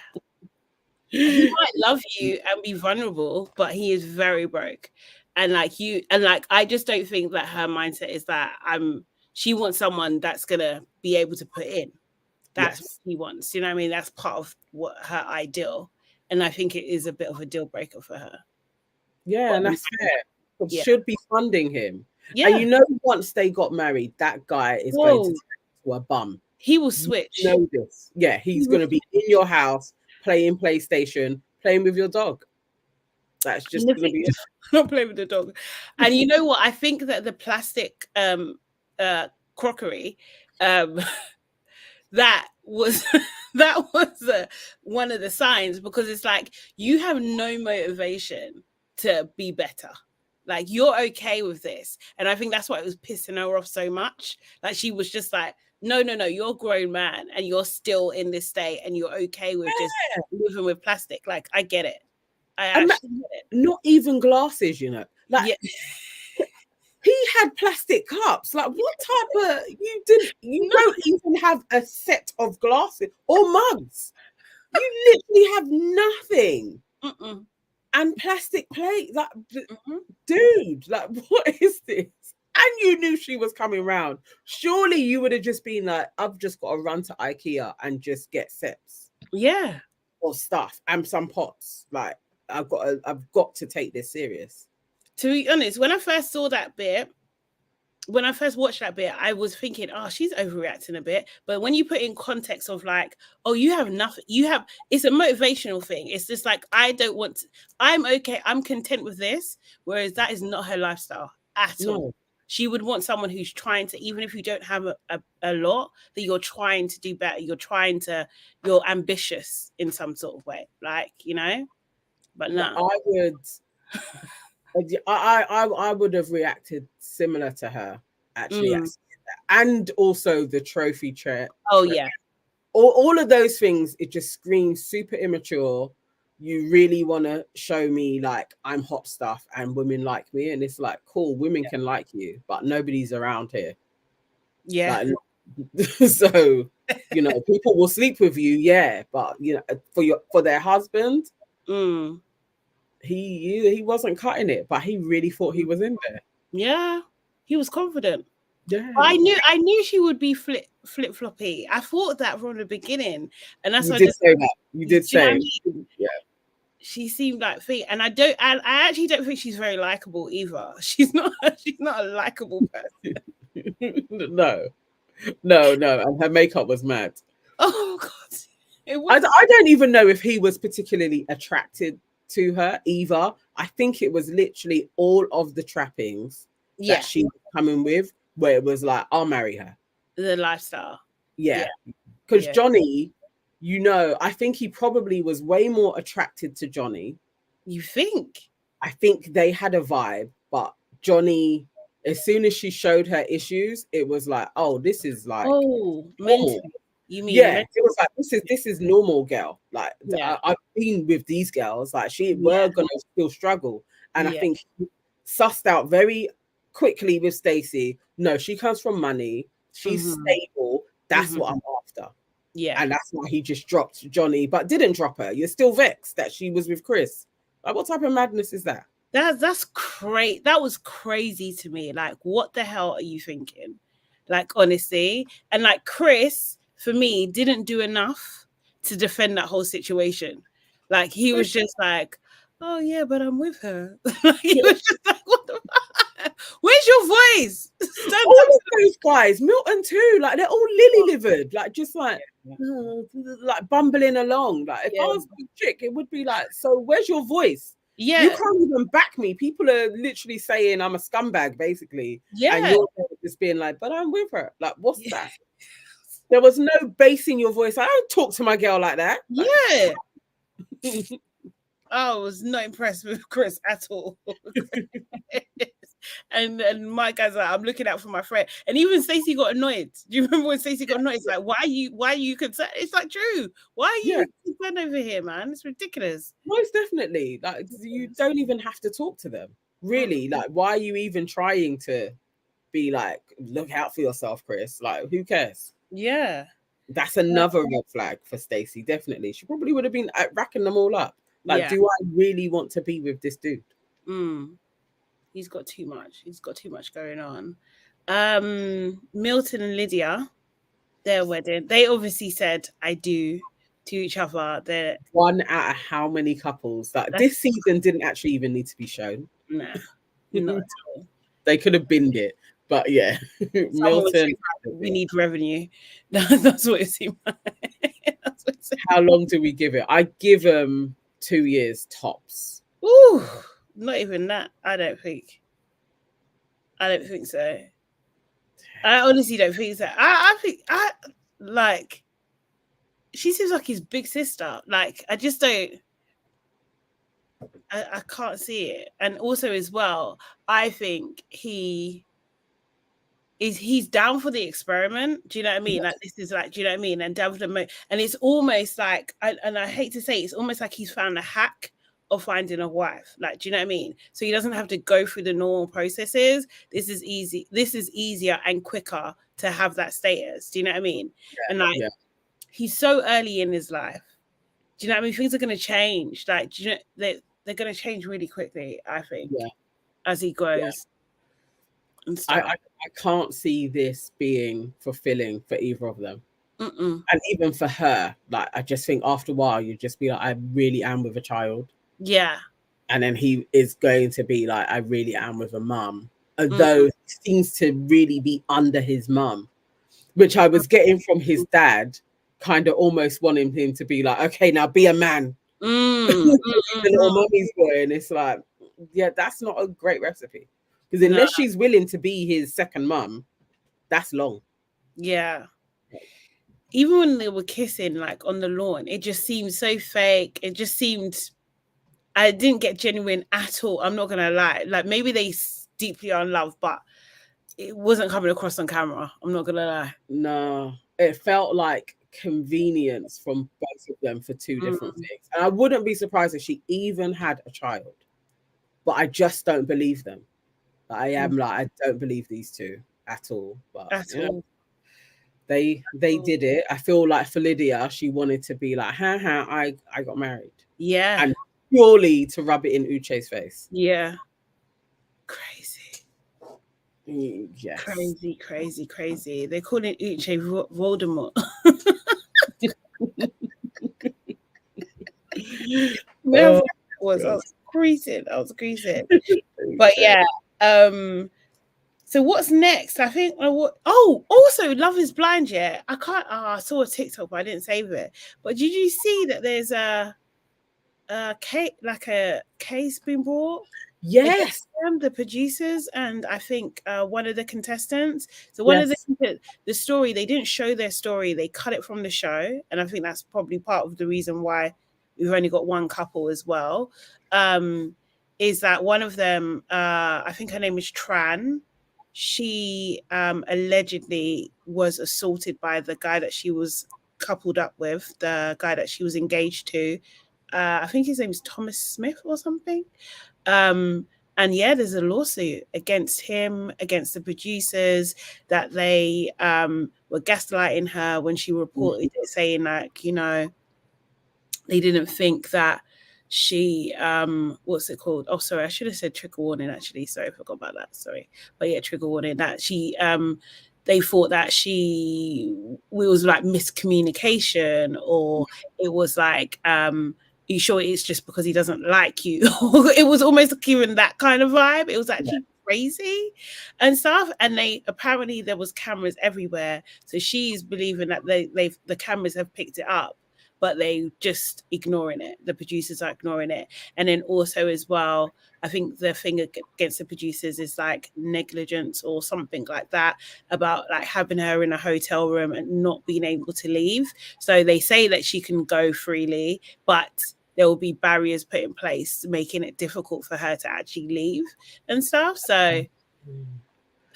He might love you and be vulnerable, but he is very broke. And like I just don't think that her mindset is that she wants someone that's gonna be able to put in. That's what Yes. he wants. You know what I mean? That's part of what her ideal. And I think it is a bit of a deal breaker for her. Yeah, and that's fair. Yeah. Should be funding him. Yeah. And you know, once they got married, that guy is going to turn into a bum. He will switch. You know this. Yeah, he's going to be in your house playing PlayStation, playing with your dog. That's just going to be it. Not playing with the dog. And you know what? I think that the plastic crockery, that was one of the signs, because it's like you have no motivation to be better. Like, you're okay with this. And I think that's why it was pissing her off so much. Like, she was just like, no, you're a grown man and you're still in this state and you're okay with just living with plastic. Like, I get it. I actually get it. Not even glasses, you know. Like, yeah. He had plastic cups. Like, what type of you don't even have a set of glasses or mugs. You literally have nothing. Mm-mm. And plastic plates. Like, dude, like, what is this? And you knew she was coming round. Surely you would have just been like, I've just got to run to IKEA and just get sets. Yeah. Or stuff and some pots. Like, I've got to take this serious. To be honest, when I first watched that bit, I was thinking, oh, she's overreacting a bit. But when you put in context of like, oh, you have nothing, it's a motivational thing. It's just like, I'm okay, I'm content with this. Whereas that is not her lifestyle at all. She would want someone who's trying to, even if you don't have a lot, that you're trying to do better. You're ambitious in some sort of way. Like, you know, but no. I would have reacted similar to her, actually. And also the trophy chair. Oh, yeah. All of those things, it just screams super immature. You really want to show me like I'm hot stuff and women like me. And it's like, cool, women can like you, but nobody's around here. Yeah. Like, so, you know, people will sleep with you, yeah, but, you know, for their husband, he wasn't cutting it, but he really thought he was in there. Yeah, he was confident. Yeah, I knew she would be flip floppy. I thought that from the beginning, and that's why you did say. Yeah, she seemed like fake, and I actually don't think she's very likable either. She's not a likable person. No, and her makeup was mad. Oh God, I don't even know if he was particularly attracted to her either. I think it was literally all of the trappings that she was coming with, where it was like, I'll marry her. The lifestyle. Yeah. Because Johnny, you know, I think he probably was way more attracted to Johnny. You think? I think they had a vibe, but Johnny, as soon as she showed her issues, it was like, oh, this is like, mentally. You mean it was like this is normal, girl. Like, I've been with these girls, like we're gonna still struggle. And I think he sussed out very quickly with Stacey. No, she comes from money, she's stable. That's what I'm after. Yeah. And that's why he just dropped Johnny, but didn't drop her. You're still vexed that she was with Chris. Like, what type of madness is that? That's crazy. That was crazy to me. Like, what the hell are you thinking? Like, honestly. And like, Chris, for me, didn't do enough to defend that whole situation. Like, he was just like, oh yeah, but I'm with her. Like, he was just like, what the fuck? Where's your voice? All of those guys, Milton too, like, they're all lily-livered, like, just like bumbling along. Like, if I was a chick, it would be like, so where's your voice? Yeah, you can't even back me. People are literally saying I'm a scumbag, basically. Yeah, and you're just being like, but I'm with her. Like, what's that? There was no bass in your voice. I don't talk to my girl like that. Yeah. I was not impressed with Chris at all. and my guys like, I'm looking out for my friend. And even Stacey got annoyed. Do you remember when Stacey got annoyed? It's like, why are you concerned? It's like, true. Why are you concerned over here, man? It's ridiculous. Most definitely. Like, you don't even have to talk to them. Really. Like, why are you even trying to be like, look out for yourself, Chris? Like, who cares? Yeah. That's another red flag for Stacey, definitely. She probably would have been racking them all up. Like, do I really want to be with this dude? He's got too much. He's got too much going on. Milton and Lydia, their wedding, they obviously said I do to each other. They're one out of how many couples that this season didn't actually even need to be shown. Nah, not at all. They could have binned it, but yeah. Milton, we need revenue. That's what it seemed like. How long do we give it? I give them 2 years tops. Ooh, not even that. I don't think so. I honestly don't think so. I think like she seems like his big sister. Like I just don't. I can't see it. And also as well, I think he's down for the experiment. Do you know what I mean? Like this is like, do you know what I mean? And down for the and it's almost like, and I hate to say it's almost like he's found a hack of finding a wife. Like, do you know what I mean? So he doesn't have to go through the normal processes. This is easy. This is easier and quicker to have that status. Do you know what I mean? And like, he's so early in his life. Do you know what I mean? Things are going to change. Like, do you know, they're going to change really quickly, I think, as he grows. And stuff. I can't see this being fulfilling for either of them. And even for her, like, I just think after a while, you'd just be like, I really am with a child. Yeah. And then he is going to be like, I really am with a mum. Although he seems to really be under his mum, which I was getting from his dad, kind of almost wanting him to be like, okay, now be a man. The little mummy's boy. And it's like, yeah, that's not a great recipe. Because unless she's willing to be his second mum, that's long. Yeah. Even when they were kissing, like on the lawn, it just seemed so fake. It just seemed, I didn't get genuine at all. I'm not going to lie. Like maybe they deeply are in love, but it wasn't coming across on camera. I'm not going to lie. No, it felt like convenience from both of them for two different things. And I wouldn't be surprised if she even had a child, but I just don't believe them. I am like, I don't believe these two at all. But at all. Know, they did it. I feel like for Lydia, she wanted to be like, I got married. Yeah. And purely to rub it in Uche's face. Yeah. Crazy. Yes. Crazy. They call it Uche Voldemort. I was creasing. But yeah. So what's next? I think. Also, Love Is Blind. Yeah, I can't. I saw a TikTok, but I didn't save it. But did you see that there's a case being brought? Yes, the producers and I think one of the contestants. So one of the story, they didn't show their story; they cut it from the show, and I think that's probably part of the reason why we've only got one couple as well. Is that one of them? I think her name is Tran. She allegedly was assaulted by the guy that she was coupled up with, the guy that she was engaged to. I think his name is Thomas Smith or something. And yeah, there's a lawsuit against him, against the producers, that they were gaslighting her when she reported it, saying like, you know, they didn't think that she what's it called? Oh, sorry, I should have said trigger warning actually. Sorry, I forgot about that. Sorry. But yeah, trigger warning, that she they thought that it was like miscommunication, or it was like you sure it's just because he doesn't like you? It was almost given that kind of vibe. It was actually crazy and stuff. And there was cameras everywhere. So she's believing that the cameras have picked it up. but they just ignoring it. The producers are ignoring it. And then also as well, I think the thing against the producers is like negligence or something like that, about like having her in a hotel room and not being able to leave. So they say that she can go freely, but there will be barriers put in place making it difficult for her to actually leave and stuff. So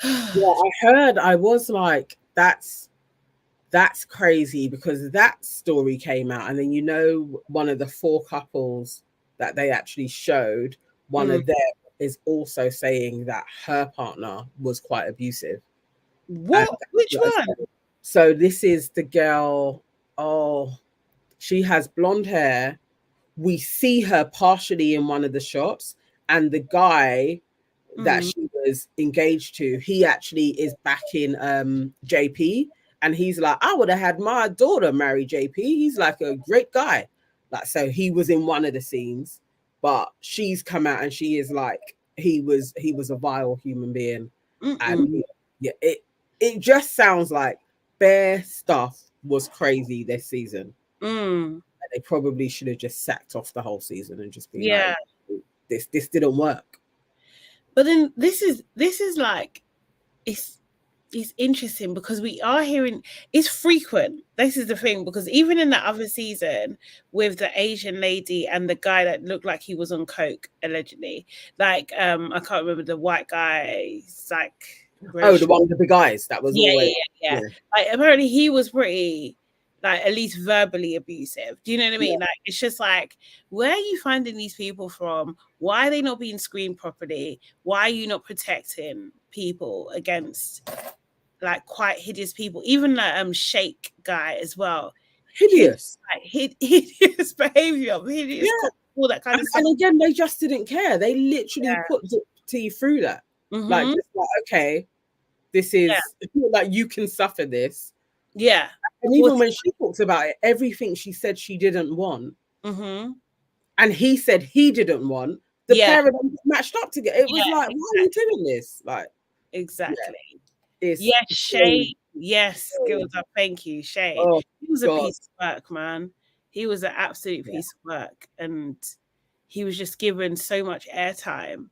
yeah, I was like, that's crazy, because that story came out, and then one of the 4 couples that they actually showed, one of them is also saying that her partner was quite abusive. What? Which one? So this is the girl. Oh, she has blonde hair. We see her partially in one of the shots, and the guy that she was engaged to, he actually is back in JP, and he's like, I would have had my daughter marry JP. He's like a great guy. Like, so he was in one of the scenes, but she's come out and she is like, he was a vile human being. And yeah, it just sounds like bare stuff was crazy this season. They probably should have just sacked off the whole season and just been like, this didn't work. But then this is like, it's interesting because we are hearing, it's frequent. This is the thing, because even in the other season with the Asian lady and the guy that looked like he was on coke, allegedly, like I can't remember the white guy, like, the one with the guys that was always like, apparently he was pretty, like, at least verbally abusive. Do you know what I mean? Like, it's just like, where are you finding these people from? Why are they not being screened properly? Why are you not protecting people against like quite hideous people? Even the Shake guy as well. Hideous. Hideous behavior, hideous, all that kind of stuff. And again, they just didn't care. They literally put T through that. Like, just like, okay, this is like, you can suffer this. Yeah. And even when she talks about it, everything she said she didn't want, and he said he didn't want, the pair of them matched up together. It was like, why are you doing this? Like, exactly. Yes, Shay. Yes, skills up. Thank you, Shay. Oh, he was a piece of work, man. He was an absolute piece of work, and he was just given so much airtime.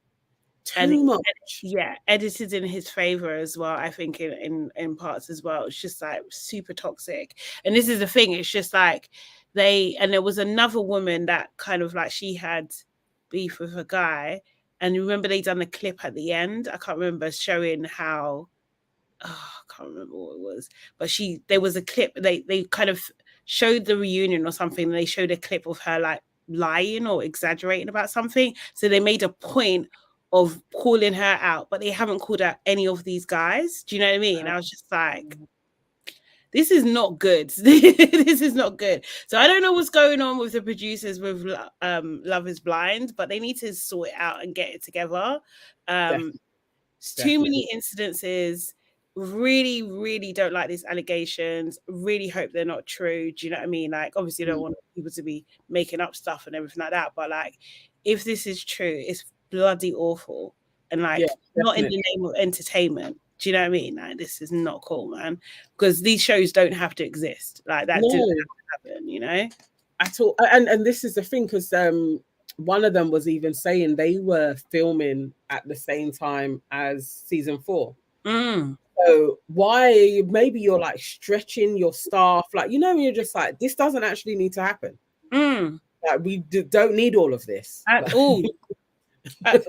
Too much. Edited in his favor as well, I think, in parts as well. It's just like super toxic. And this is the thing, it's just like there was another woman that kind of like, she had beef with a guy, and remember they done a clip at the end, I can't remember, showing how, I can't remember what it was, but there was a clip, they kind of showed the reunion or something, and they showed a clip of her like lying or exaggerating about something, so they made a point of calling her out, but they haven't called out any of these guys. Do you know what I mean? I was just like, this is not good. This is not good. So I don't know what's going on with the producers with Love is Blind, but they need to sort it out and get it together. Too many incidences. Really, really don't like these allegations. Really hope they're not true. Do you know what I mean? Like, obviously, I don't want people to be making up stuff and everything like that. But like, if this is true, it's bloody awful, and like, not in the name of entertainment. Do you know what I mean? Like, this is not cool, man. Because these shows don't have to exist. Like, that didn't have to happen, you know? At all. And this is the thing, because one of them was even saying they were filming at the same time as season 4. So why, maybe you're like stretching your staff, like, you're just like, this doesn't actually need to happen. Like, we don't need all of this at all. At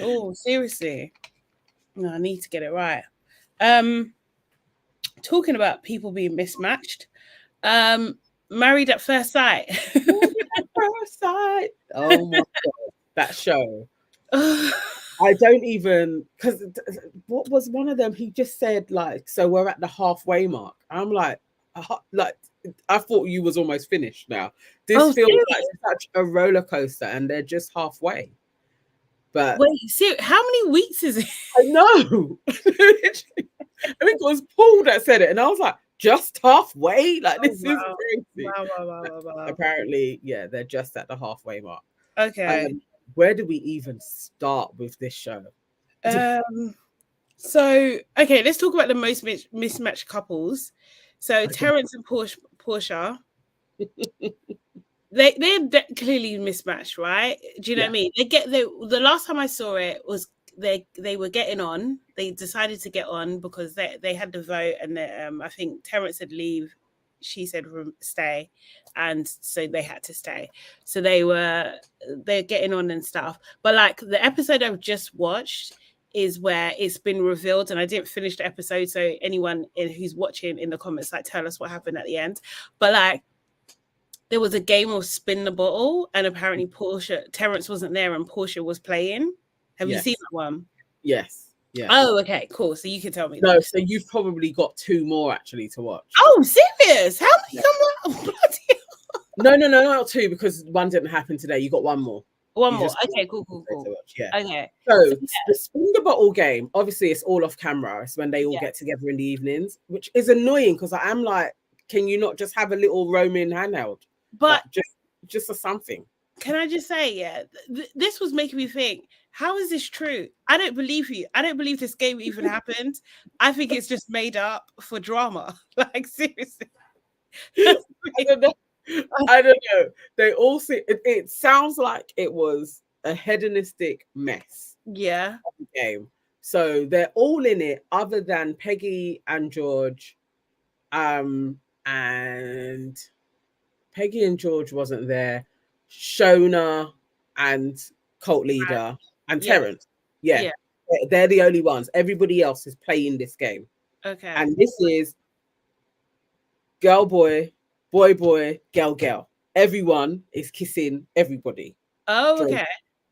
all. Seriously. No, I need to get it right. Talking about people being mismatched, Married at First Sight. First Sight. Oh my god, that show. I don't even, because what was one of them? He just said like, so we're at the halfway mark. I'm like I thought you was almost finished now. This feels like such a roller coaster, and they're just halfway. But wait, see, how many weeks is it? I know. I think it was Paul that said it, and I was like, just halfway? Like, this is crazy. Wow. Apparently, they're just at the halfway mark. Okay. Where do we even start with this show? So, okay, let's talk about the most mismatched couples. So, Terrence and Portia. they're clearly mismatched, right? Do you know what I mean? The last time I saw it was they were getting on. They decided to get on because they had the vote, and I think Terrence said leave, she said stay, and so they had to stay. So they're getting on and stuff. But like the episode I've just watched is where it's been revealed, and I didn't finish the episode, so anyone who's watching in the comments, like, tell us what happened at the end. But like, there was a game of spin the bottle, and apparently Terrence wasn't there, and Portia was playing. Have you seen that one? Yes. Yeah. Oh, okay, cool. So you can tell me. No, that. so you've probably got 2 more actually to watch. Oh, serious? How many come out? No, not 2, because one didn't happen today. You got 1 more. One more. Okay, cool. Yeah. Okay. So the spin the bottle game, obviously it's all off camera. It's when they all get together in the evenings, which is annoying because I am like, can you not just have a little roaming handheld? But like, just for something. Can I just say, this was making me think, how is this true? I don't believe you. I don't believe this game even happened. I think it's just made up for drama. Like, seriously. I don't know. They all say it sounds like it was a hedonistic mess. Yeah. Of the game. So they're all in it, other than Peggy and George. And Peggy and George wasn't there. Shona and Cult Leader and Terrence. Yeah. They're the only ones. Everybody else is playing this game. Okay. And this is girl, boy, boy, boy, girl, girl. Everyone is kissing everybody. Oh, okay.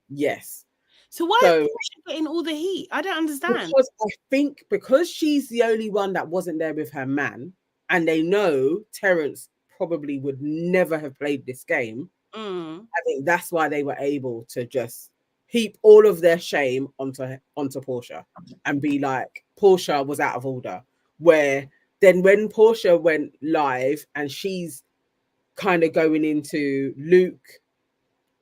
Yes. So why is Portia getting all the heat? I don't understand. Because I think because she's the only one that wasn't there with her man, and they know Terrence probably would never have played this game. I think that's why they were able to just heap all of their shame onto Portia and be like, Portia was out of order. Where then when Portia went live and she's kind of going into Luke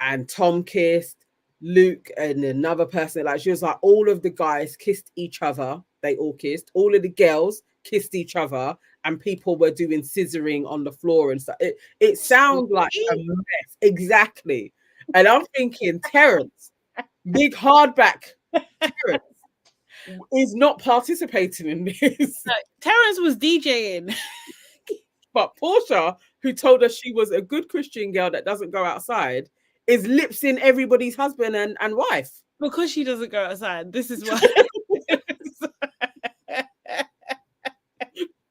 and Tom kissed, Luke and another person, like she was like, all of the guys kissed each other. They all kissed. All of the girls kissed each other, and people were doing scissoring on the floor and stuff. It sounds like a mess. Exactly. And I'm thinking, Terrence, big hardback Terrence, is not participating in this. No, Terrence was DJing. But Portia, who told us she was a good Christian girl that doesn't go outside, is lipsing everybody's husband and wife. Because she doesn't go outside. This is why.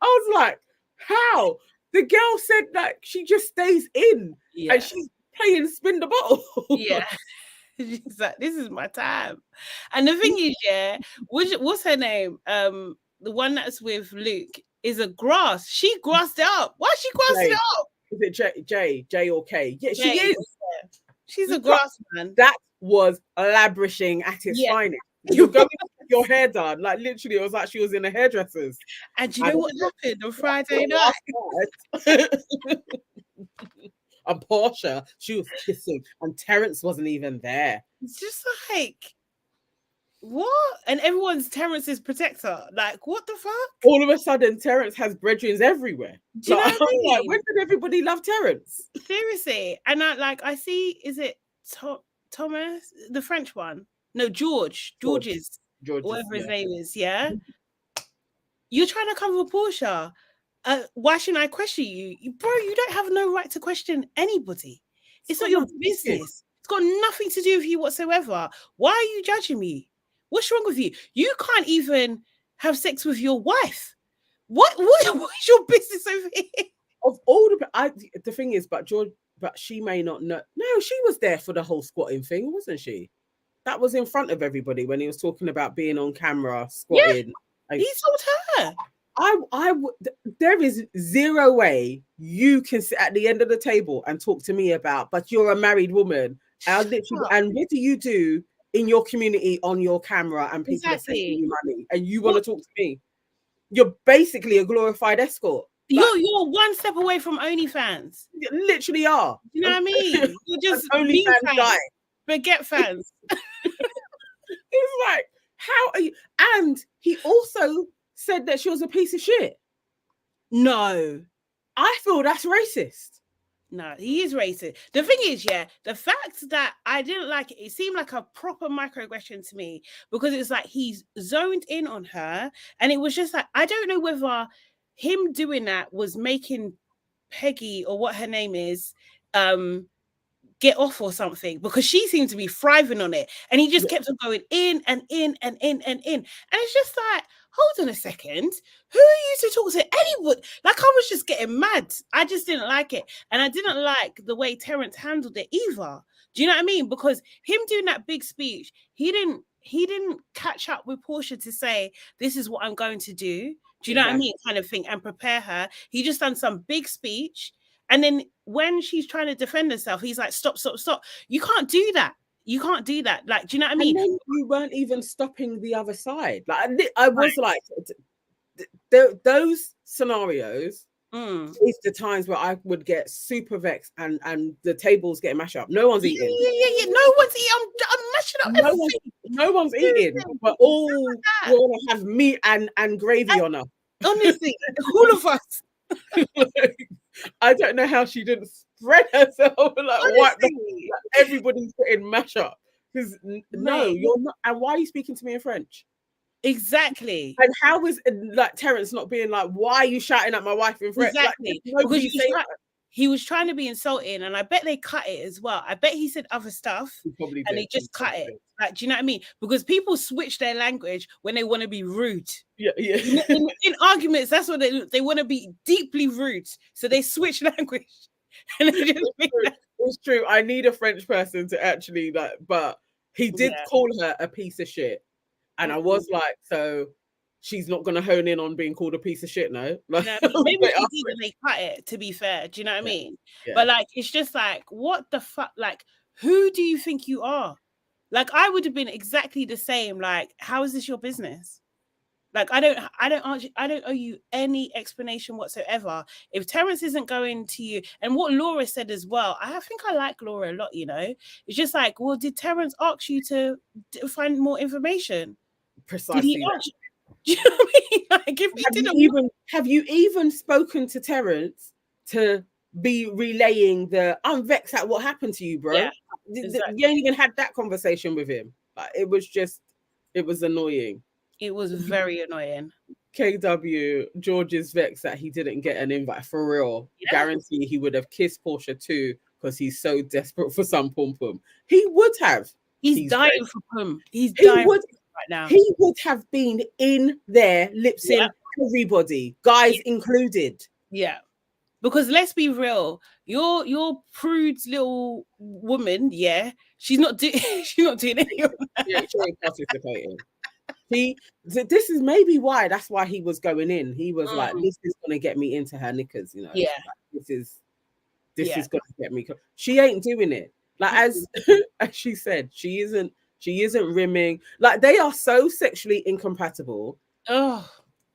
I was like, how? The girl said that she just stays in and she's playing spin the bottle. Yeah. She's like, this is my time. And the thing is, what's her name? The one that's with Luke is a grass. She grassed it up. Why she grassed it up? Is it J or K? Yeah, she is. She's a grass man. That was labrishing at its finest. You're going to get your hair done. Like literally, it was like she was in the hairdressers. And you know what happened on Friday night? And Portia, she was kissing, and Terrence wasn't even there. It's just like, what? And everyone's Terrence's protector. Like, what the fuck? All of a sudden, Terrence has brethrens everywhere. Do you know what I mean? Like, when did everybody love Terrence? Seriously. And I see, is it Thomas, the French one? No, George's whatever his name is. Yeah. You're trying to cover Portia. Why shouldn't I question you? Bro, you don't have no right to question anybody. It's not your business. It's got nothing to do with you whatsoever. Why are you judging me? What's wrong with you? You can't even have sex with your wife. What is your business over here? Of all the thing is, but she may not know. No, she was there for the whole squatting thing, wasn't she? That was in front of everybody when he was talking about being on camera squatting. Yeah, he told her. There is zero way you can sit at the end of the table and talk to me about, but you're a married woman. And what do you do in your community on your camera and people are sending you money and you want to talk to me? You're basically a glorified escort. You're one step away from OnlyFans. You literally are. You know what I mean? You're just OnlyFans guy. Forget fans. It's like, how are you? And he also said that she was a piece of shit. No. I feel that's racist. No, he is racist. The thing is, yeah, the fact that I didn't like it, it seemed like a proper microaggression to me because it's like he's zoned in on her, and it was just like I don't know whether him doing that was making Peggy or what her name is, get off or something because she seemed to be thriving on it, and he just kept on going in and in and in and in, and it's just like, hold on a second, who are you to talk to anyone? Like, I was just getting mad. I just didn't like it, and I didn't like the way Terrence handled it either. Do you know what I mean? Because him doing that big speech, he didn't catch up with Portia to say, this is what I'm going to do. Do you know what I mean? Kind of thing, and prepare her. He just done some big speech. And then when she's trying to defend herself, he's like, stop, stop, stop. You can't do that. You can't do that. Like, do you know what I mean? And then you weren't even stopping the other side. Like, I was like, those scenarios is the times where I would get super vexed and the tables getting mashed up. No one's eating. Yeah. No one's eating. I'm mashing up no one's eating. But all want to have meat and gravy on us. Honestly, all of us. I don't know how she didn't spread herself like everybody's getting mash up because no, you're not. And why are you speaking to me in French? Exactly. And how is like Terrence not being like, why are you shouting at my wife in French? Exactly. Like, because he was trying to be insulting, and I bet they cut it as well. I bet he said other stuff, and they just cut it. Like, do you know what I mean? Because people switch their language when they want to be rude. Yeah. In arguments, that's what they want to be deeply rude, so they switch language. And they just it's true. I need a French person to actually like, but he did call her a piece of shit, and I was like, so she's not going to hone in on being called a piece of shit, no? Like, no, maybe she did and they cut it, to be fair. Do you know what I mean? Yeah. But like, it's just like, what the fuck? Like, who do you think you are? Like, I would have been exactly the same. Like, how is this your business? Like, I don't owe you any explanation whatsoever. If Terrence isn't going to you, and what Laura said as well, I think I like Laura a lot, you know? It's just like, well, did Terrence ask you to find more information? Precisely. Did he ask you? Do you know what I mean? Like, if have you even spoken to Terrence to be relaying the I'm vexed at what happened to you, bro? Yeah, exactly. You ain't even had that conversation with him. Like, it was annoying. It was very annoying. KW, George is vexed that he didn't get an invite for real. Yeah. Guarantee he would have kissed Portia too because he's so desperate for some pum pum. He would have. He's dying for pum. He's dying right now. He would have been in there, lips in everybody, guys included. Yeah. Because let's be real, your prude's little woman, she's not doing any of that. Yeah, she ain't participating. This is maybe why that's why he was going in. He was like, this is gonna get me into her knickers, you know. Yeah. Like, this is gonna get me. She ain't doing it. Like as she said, she isn't rimming. Like, they are so sexually incompatible. Oh,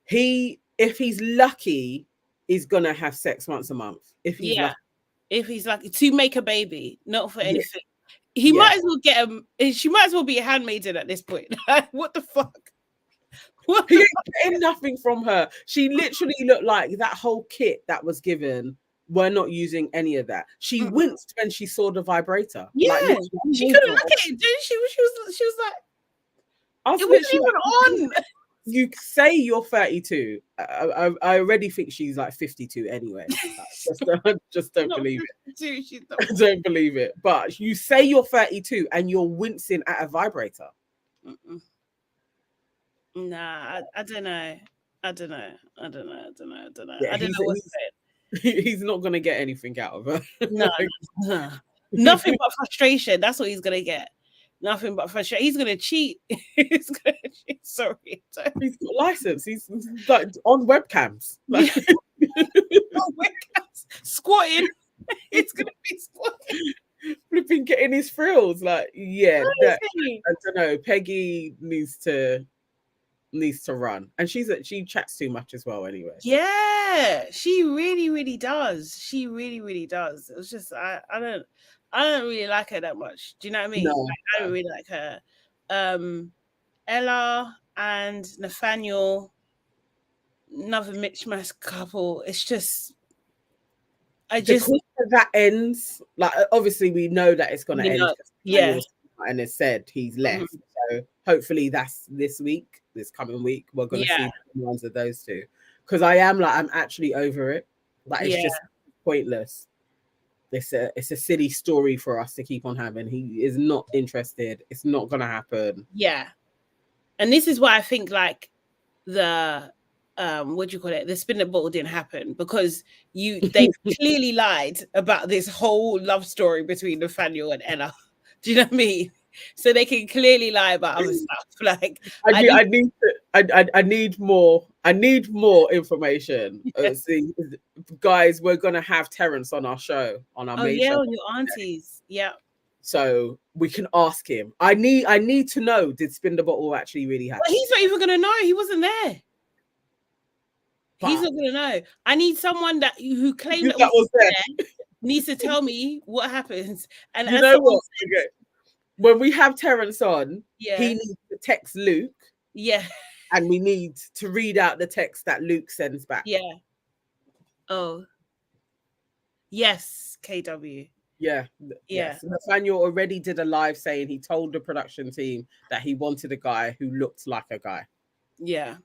if he's lucky, he's gonna have sex once a month. If he's lucky to make a baby, not for anything. He might as well get him. She might as well be a handmaiden at this point. What the fuck? He ain't getting nothing from her. She literally looked like that whole kit that was given. We're not using any of that. She winced when she saw the vibrator. Yeah, like, she couldn't look at it, didn't she? She was like, it wasn't even on. You say you're 32. I already think she's like 52 anyway. Just don't believe it. I don't believe it. But you say you're 32 and you're wincing at a vibrator. Nah, I don't know. I don't know. Yeah, I don't know what to say. He's not going to get anything out of her. No. Nothing but frustration. That's what he's going to get. Nothing but frustration. He's going to cheat. He's going to cheat. Sorry. He's got license. He's like on webcams. Like, on webcams. Squatting. He's going to be squatting. Flipping getting his frills. Like, I don't know. Peggy needs to run, and she chats too much as well anyway. Yeah, she really does. She really does. It was just I don't really like her that much. Do you know what I mean? No. I don't really like her. Ella and Nathaniel, another mishmash couple. It's just I the just, quicker that ends, like obviously we know that it's gonna you end know, because yeah. and has said he's Mhm. left. So hopefully that's this week, this coming week, we're gonna Yeah. see the ones of those two. Because I'm actually over it. Like it's Yeah. just pointless. It's a silly story for us to keep on having. He is not interested. It's not gonna happen. Yeah. And this is why I think like the what do you call it? The spin the bottle didn't happen because they clearly lied about this whole love story between Nathaniel and Ella. Do you know what I mean? So they can clearly lie about other stuff. Like I need more. I need more information. See, guys, we're gonna have Terence on our show, on our oh main yeah, show, on your aunties. Yeah. so we can ask him. I need to know, did spin the bottle actually really happen? But he's not even gonna know. He wasn't there. He's But not gonna know. I need someone that who claimed that that was there. there needs to tell me what happens. And You as know someone what? said, Okay. When we have Terence on, yeah, he needs to text Luke, yeah, and we need to read out the text that Luke sends back. yeah. Oh, yes, KW. Yeah. Yeah. Yes. Nathaniel already did a live saying he told the production team that he wanted a guy who looked like a guy. Yeah.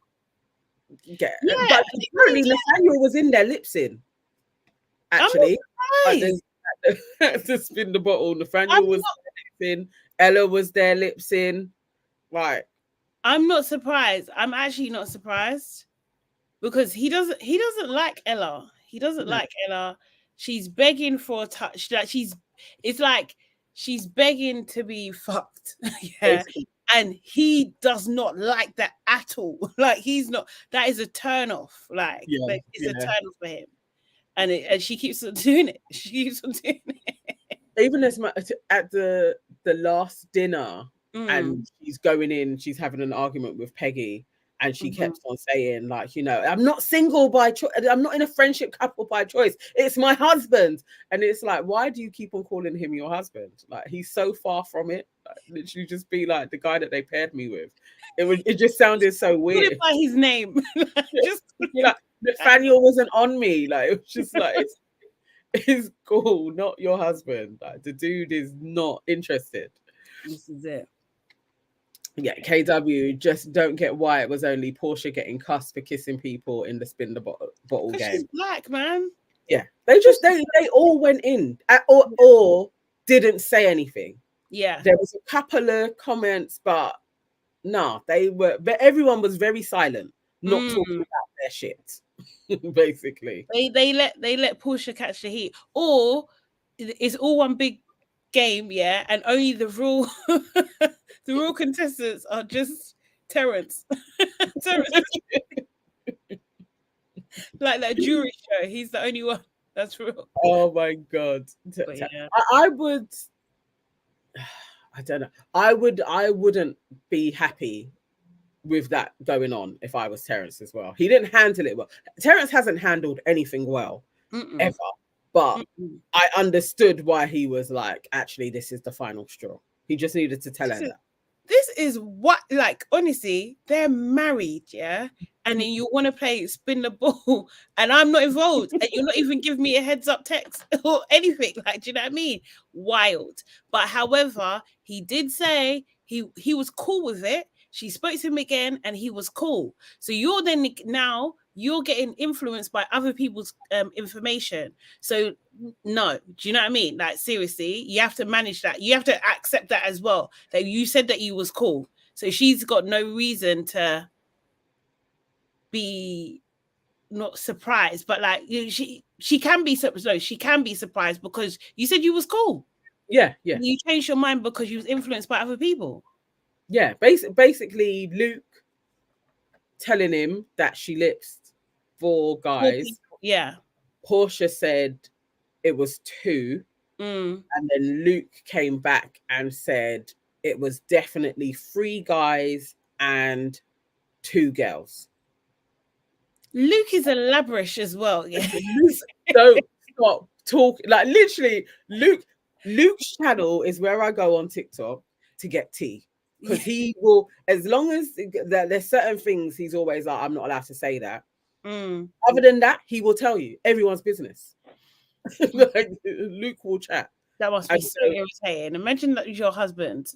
Yeah. Yeah. But apparently Nathaniel was in there lip sync. Actually, I'm to spin the bottle. Nathaniel I'm was not, there lip sync. Ella was there lip sync. Right. I'm not surprised. I'm actually not surprised because he doesn't like Ella. He doesn't No. like Ella. She's begging for a touch. Like it's like she's begging to be fucked. Yeah. Basically. And he does not like that at all. Like he's not. That is a turn off. Like it's a turn off for him. And she keeps on doing it. She keeps on doing it. Even as much at the last dinner, and she's going in, she's having an argument with Peggy, and she kept on saying, like, you know, I'm not single by choice. I'm not in a friendship couple by choice. It's my husband. And it's like, why do you keep on calling him your husband? Like, he's so far from it. Like, literally just be like the guy that they paired me with. It just sounded so weird. Put it by his name. Just like, Nathaniel wasn't on me. Like, it was just like, it's cool, not your husband. Like, the dude is not interested. This is it. Yeah, KW, just don't get why it was only Portia getting cussed for kissing people in the spin the bottle game. She's black, man. Yeah, they all went in or didn't say anything. Yeah, there was a couple of comments, but no, but everyone was very silent, not talking about their shit. Basically, they let Portia catch the heat, or it's all one big game, yeah, and only the real contestants are just Terence. Terence. Like that jury show, he's the only one that's real. Oh my god. Yeah. I would, I don't know, I wouldn't be happy with that going on if I was Terence as well. He didn't handle it well. Terence hasn't handled anything well ever. But I understood why he was like, actually, this is the final straw. He just needed to tell her that. This is what, like, honestly, they're married, yeah? And then you want to play spin the ball, and I'm not involved, and you're not even giving me a heads up text or anything. Like, do you know what I mean? Wild. But however, he did say he was cool with it. She spoke to him again, and he was cool. So now you're getting influenced by other people's information. So no, do you know what I mean? Like, seriously, you have to manage that. You have to accept that as well. That you said that you was cool. So she's got no reason to be not surprised. But like, she can be she can be surprised because you said you was cool. Yeah. You changed your mind because you was influenced by other people. Yeah, basically Luke telling him that she lips 4 guys. Yeah. Portia said it was 2. And then Luke came back and said it was definitely 3 guys and 2 girls. Luke is a LABRISH as well. Yeah. Don't stop talking. Like, literally, Luke's channel is where I go on TikTok to get tea. Because he will, as long as there's certain things he's always like, I'm not allowed to say that. Other than that, he will tell you everyone's business. Like, Luke will chat. That must be And so irritating. Imagine that was your husband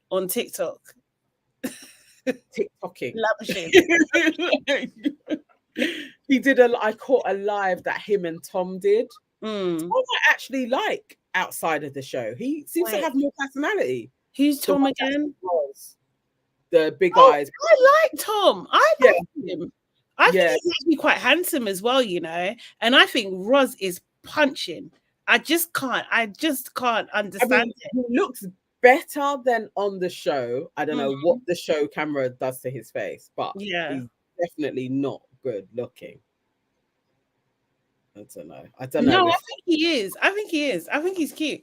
on TikTok. TikToking. Lavishing. He did I caught a live that him and Tom did. Tom I actually like outside of the show. He seems to have more personality. Who's Tom again? The big eyes. I like Tom. I like him. I think he's actually quite handsome as well, you know. And I think Roz is punching. I just can't understand it. He looks better than on the show. I don't know what the show camera does to his face, but he's definitely not good looking. I don't know. No, I think he is. I think he's cute.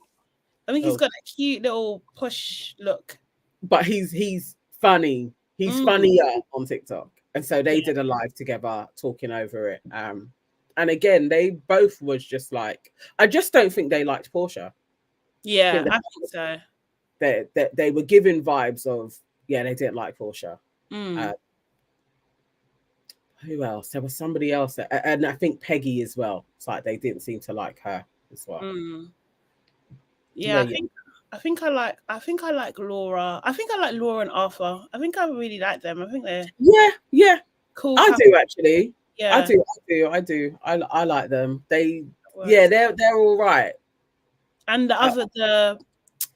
I think he's got a cute little push look. But he's funny. He's funnier on TikTok. And so they did a live together talking over it. And again, they both was just like, I just don't think they liked Portia. Yeah, I think so. They were giving vibes of, they didn't like Portia. Who else? There was somebody else, and I think Peggy as well. It's like they didn't seem to like her as well. Yeah, I think I like Laura. I think I like Laura and Arthur. I think I really like them. I think they're cool. I do actually. Yeah, I do. I like them. They're all right. And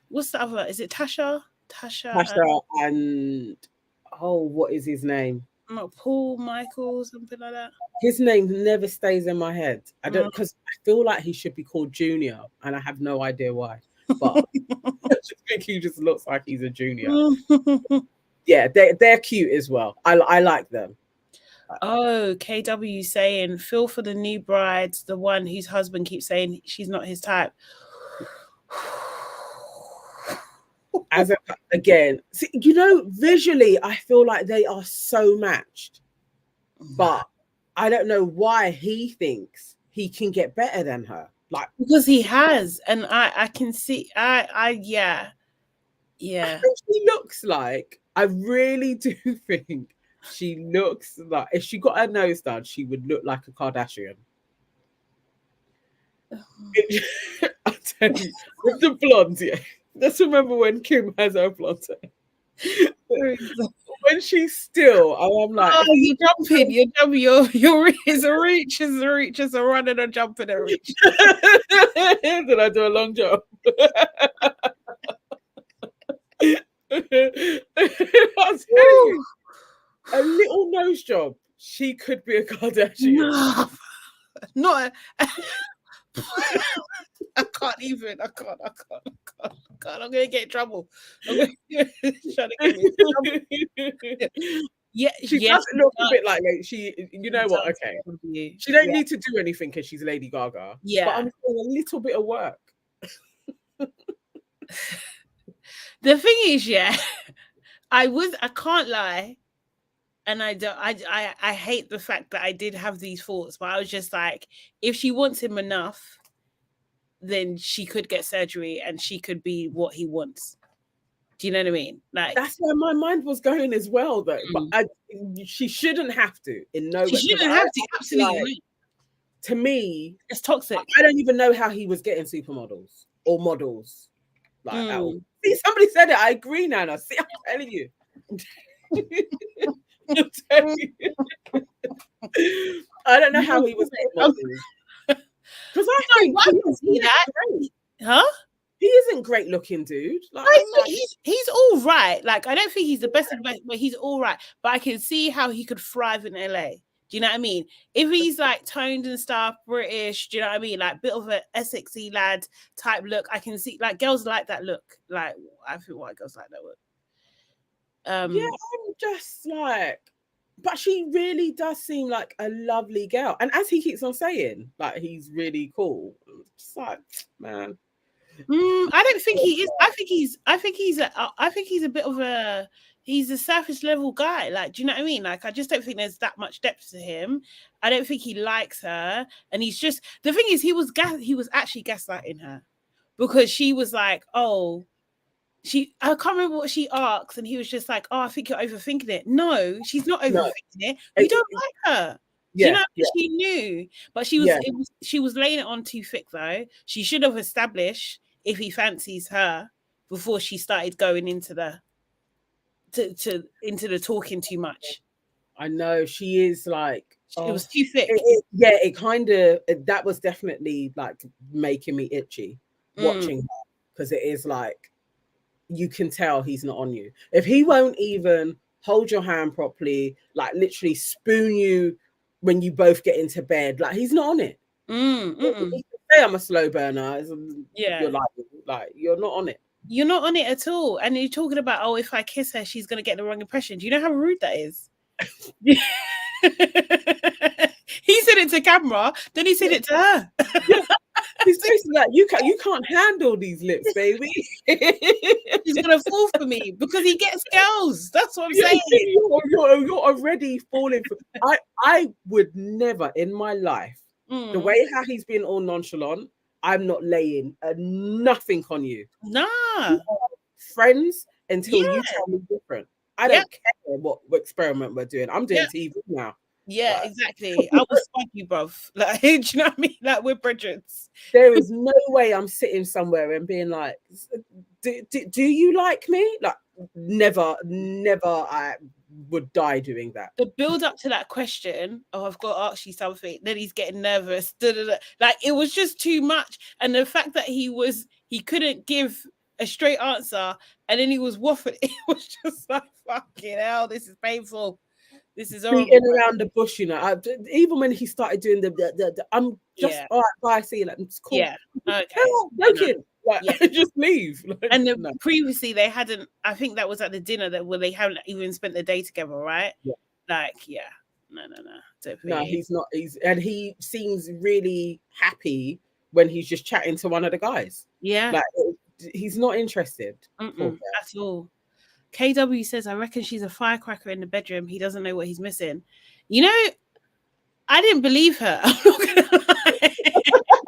what's the other? Is it Tasha? Tasha and what is his name? Not Paul, Michael, something like that. His name never stays in my head. I don't, because I feel like he should be called Junior, and I have no idea why. But I just think he just looks like he's a junior. Yeah, they're cute as well. I like them. Oh, KW saying feel for the new bride, the one whose husband keeps saying she's not his type. Again, see, you know, visually, I feel like they are so matched, but I don't know why he thinks he can get better than her. Like, because he has, and I can see, yeah. She looks like, I really do think she looks like, if she got her nose done, she would look like a Kardashian. I tell you, with the blonde, let's remember when Kim has her blonde hair. When she's still, I'm like, oh, you're jumping, it's a reach, it's a running and jumping and reach. Then I do a long jump. I'll tell you, a little nose job, she could be a Kardashian. Not I can't. I'm gonna get in trouble. Yeah, she doesn't look a bit like she. You know what? Okay, she don't need to do anything because she's Lady Gaga. Yeah, but I'm doing a little bit of work. The thing is, I can't lie, and I hate the fact that I did have these thoughts, but I was just like, if she wants him enough, then she could get surgery and she could be what he wants. Do you know what I mean? Like, that's where my mind was going as well, though. But she shouldn't have to. In no way. She shouldn't have to. Absolutely. Like, to me, it's toxic. I don't even know how he was getting supermodels or models. Like, see, somebody said it. I agree, Nana. See, I'm telling you. I don't know how he was getting models. Because I can see that. Huh? He isn't great looking, dude. Like, he's all right. Like, I don't think he's the best of the best, but he's all right. But I can see how he could thrive in LA. Do you know what I mean? If he's like toned and stuff, British, do you know what I mean? Like, bit of an Essexy lad type look. I can see, like, girls like that look. Like, I feel white girls like that look. Yeah, I'm just like, but she really does seem like a lovely girl. And as he keeps on saying, like, he's really cool. It's like, man. I don't think he is. I think he's a bit of a, he's a surface level guy. Like, do you know what I mean? Like, I just don't think there's that much depth to him. I don't think he likes her. And he's just, the thing is, he was actually gaslighting her, because she was like, oh, I can't remember what she asked, and he was just like, oh, I think you're overthinking it. No, she's not overthinking it. We don't like her. Do you Yeah, know yeah, she knew, but yeah. she was laying it on too thick though. She should have established if he fancies her before she started going into the into the talking too much. I know she is like, It oh, was too thick. yeah, it kind of, that was definitely like making me itchy watching her, because it is like, you can tell he's not on you. If he won't even hold your hand properly, like literally spoon you when you both get into bed, like he's not on it. He can say I'm a slow burner. Yeah. Like you're not on it. You're not on it at all. And you're talking about, oh, if I kiss her, she's gonna get the wrong impression. Do you know how rude that is? He said it to camera, then he said it to her. Yeah. He's basically like, you can't handle these lips, baby. He's gonna fall for me because he gets girls. That's what I'm saying. You're already falling for. I would never in my life, the way how he's been all nonchalant, I'm not laying nothing on you. Nah. We are friends until you tell me different. I don't care what experiment we're doing. I'm doing TV now. Yeah, exactly. I will spot you, bruv. Like, do you know what I mean? Like, we're bridges. There is no way I'm sitting somewhere and being like, do you like me? Like, never I would die doing that. The build up to that question, oh, I've got to ask you something. Then he's getting nervous. Like, it was just too much. And the fact that he couldn't give a straight answer, and then he was waffling. It was just like, fucking hell, this is painful. This is beating around the bush, you know. Even when he started doing the I'm just all right, bye, see you. Like, it's cool. Yeah, okay. Joking. Like, just leave. Like, and previously they hadn't. I think that was at the dinner where they haven't even spent the day together, right? Yeah. Like, yeah, no, no, he's not. And he seems really happy when he's just chatting to one of the guys. Yeah, like he's not interested at all. KW says, I reckon she's a firecracker in the bedroom. He doesn't know what he's missing. You know, I didn't believe her. I'm not gonna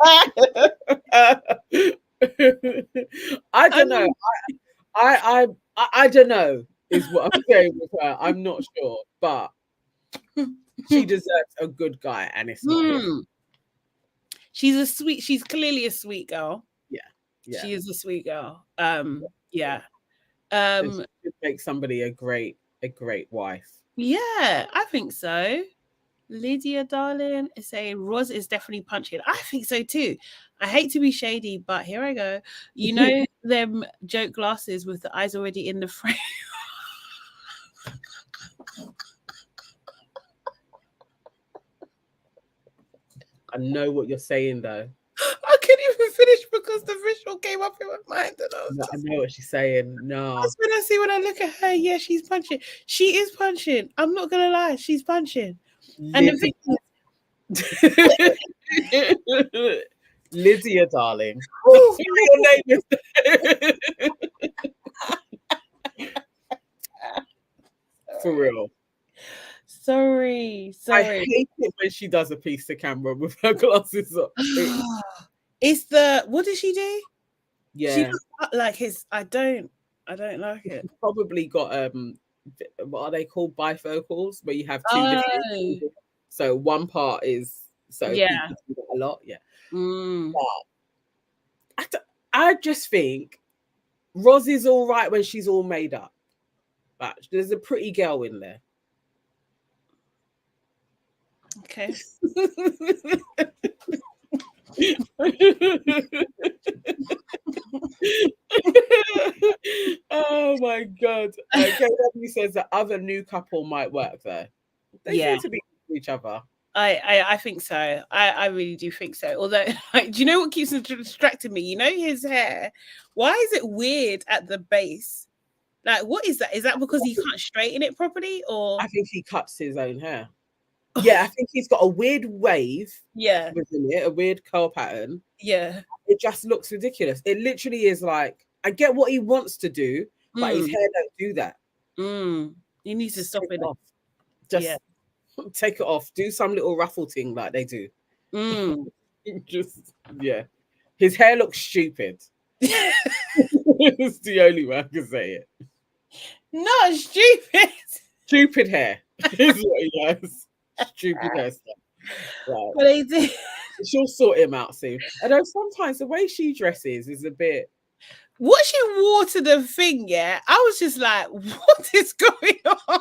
lie. I don't know. I don't know is what I'm saying with her. I'm not sure, but she deserves a good guy, and it's not him. She's clearly a sweet girl. Yeah. She is a sweet girl. Yeah. Should make somebody a great wife. Yeah, I think so. Lydia, darling, is saying Roz is definitely punching. I think so too. I hate to be shady, but here I go. You know them joke glasses with the eyes already in the frame. I know what you're saying though. I couldn't even finish because the visual came up in my mind. And I know what she's saying. No. That's when I look at her, yeah, she's punching. She is punching. I'm not going to lie. She's punching. And the thing is... Lydia, darling. Ooh, your name is... For real. Sorry. I hate it when she does a piece to camera with her glasses on. It's what does she do? Yeah, she does like his. I don't like it. She's probably got what are they called, bifocals, where you have two different. So one part is people do that a lot. Yeah, but I just think Roz is all right when she's all made up. But there's a pretty girl in there. Okay. Oh my god. KW says that other new couple might work there. They seem to be with each other. I think so. I really do think so. Although, like, do you know what keeps distracting me? You know his hair. Why is it weird at the base? Like, what is that? Is that because he can't straighten it properly, or I think he cuts his own hair. Yeah, I think he's got a weird wave. Yeah, within it, a weird curl pattern. Yeah, it just looks ridiculous. It literally is like, I get what he wants to do, but his hair don't do that. He needs to stop it off. Just take it off. Do some little ruffle thing like they do. His hair looks stupid. It's the only way I can say it. Not stupid. Stupid hair is what he has. Stupid hairstyle. Right. But they did. She'll sort him out soon. Although sometimes the way she dresses is a bit. What she wore to the thing, yeah, I was just like, what is going on?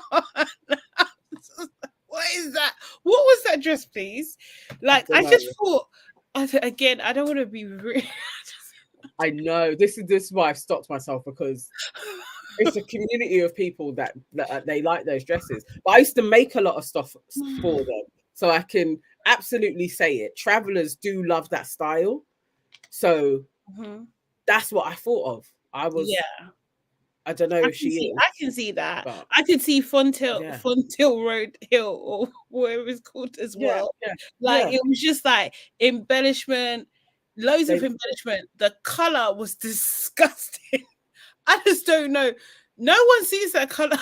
What is that? What was that dress, please? Like, I just thought, again, I don't want to be rude. I know this is why I've stopped myself, because it's a community of people that they like those dresses. But I used to make a lot of stuff for them, so I can absolutely say it. Travelers do love that style, so that's what I thought of. I was, yeah. I don't know if she is. I can see that. But I could see Fontill Road Hill, or whatever it's called as well. It was just like embellishment, loads of embellishment. The color was disgusting. I just don't know. No one sees that color.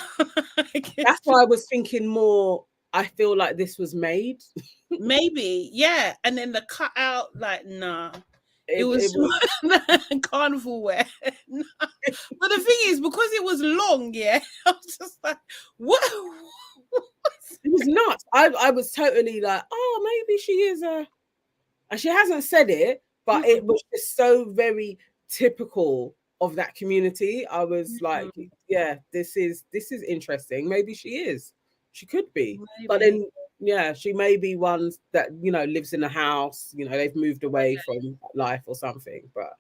That's why I was thinking more. I feel like this was made. Maybe, yeah. And then the cutout, like, nah. It was carnival wear. But the thing is, because it was long, yeah, I was just like, what? It was nuts. I was totally like, oh, maybe she is a. And she hasn't said it, but it was just so very typical of that community. I was like, yeah, this is interesting. Maybe she is. She could be. Maybe. But then, yeah, she may be one that, lives in a house, they've moved away from life or something. But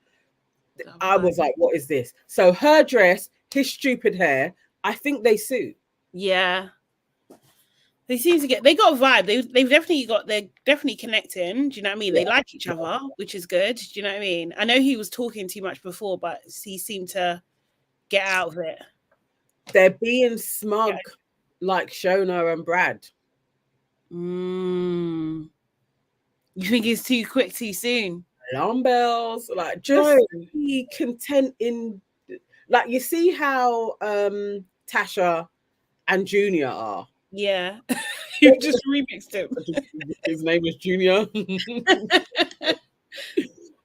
I was like, what is this? So her dress, his stupid hair, I think they suit. Yeah. They seem to they got a vibe. They're definitely connecting. Do you know what I mean? Yeah. They like each other, which is good. Do you know what I mean? I know he was talking too much before, but he seemed to get out of it. They're being smug, like Shona and Brad. You think it's too quick, too soon? Alarm bells, like just be content in, like, you see how Tasha and Junior are. Yeah, you just remixed him. His name is Junior.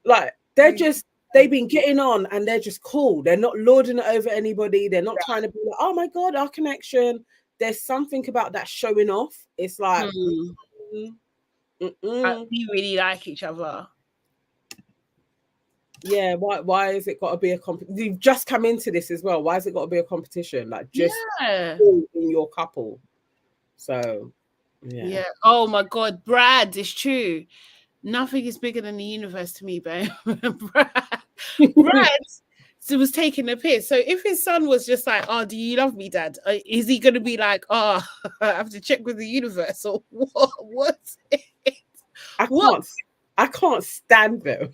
Like they've been getting on and they're just cool. They're not lording it over anybody. They're not trying to be like, oh my God, our connection. There's something about that showing off. It's like, we really like each other. Yeah, why has it got to be a competition? You've just come into this as well. Why has it got to be a competition? Like, just in your couple. So, yeah. Oh my God, Brad, it's true. Nothing is bigger than the universe to me, babe. Brad was taking a piss. So if his son was just like, oh, do you love me, Dad? Is he going to be like, oh, I have to check with the universe, or what? What's it? I can't stand them.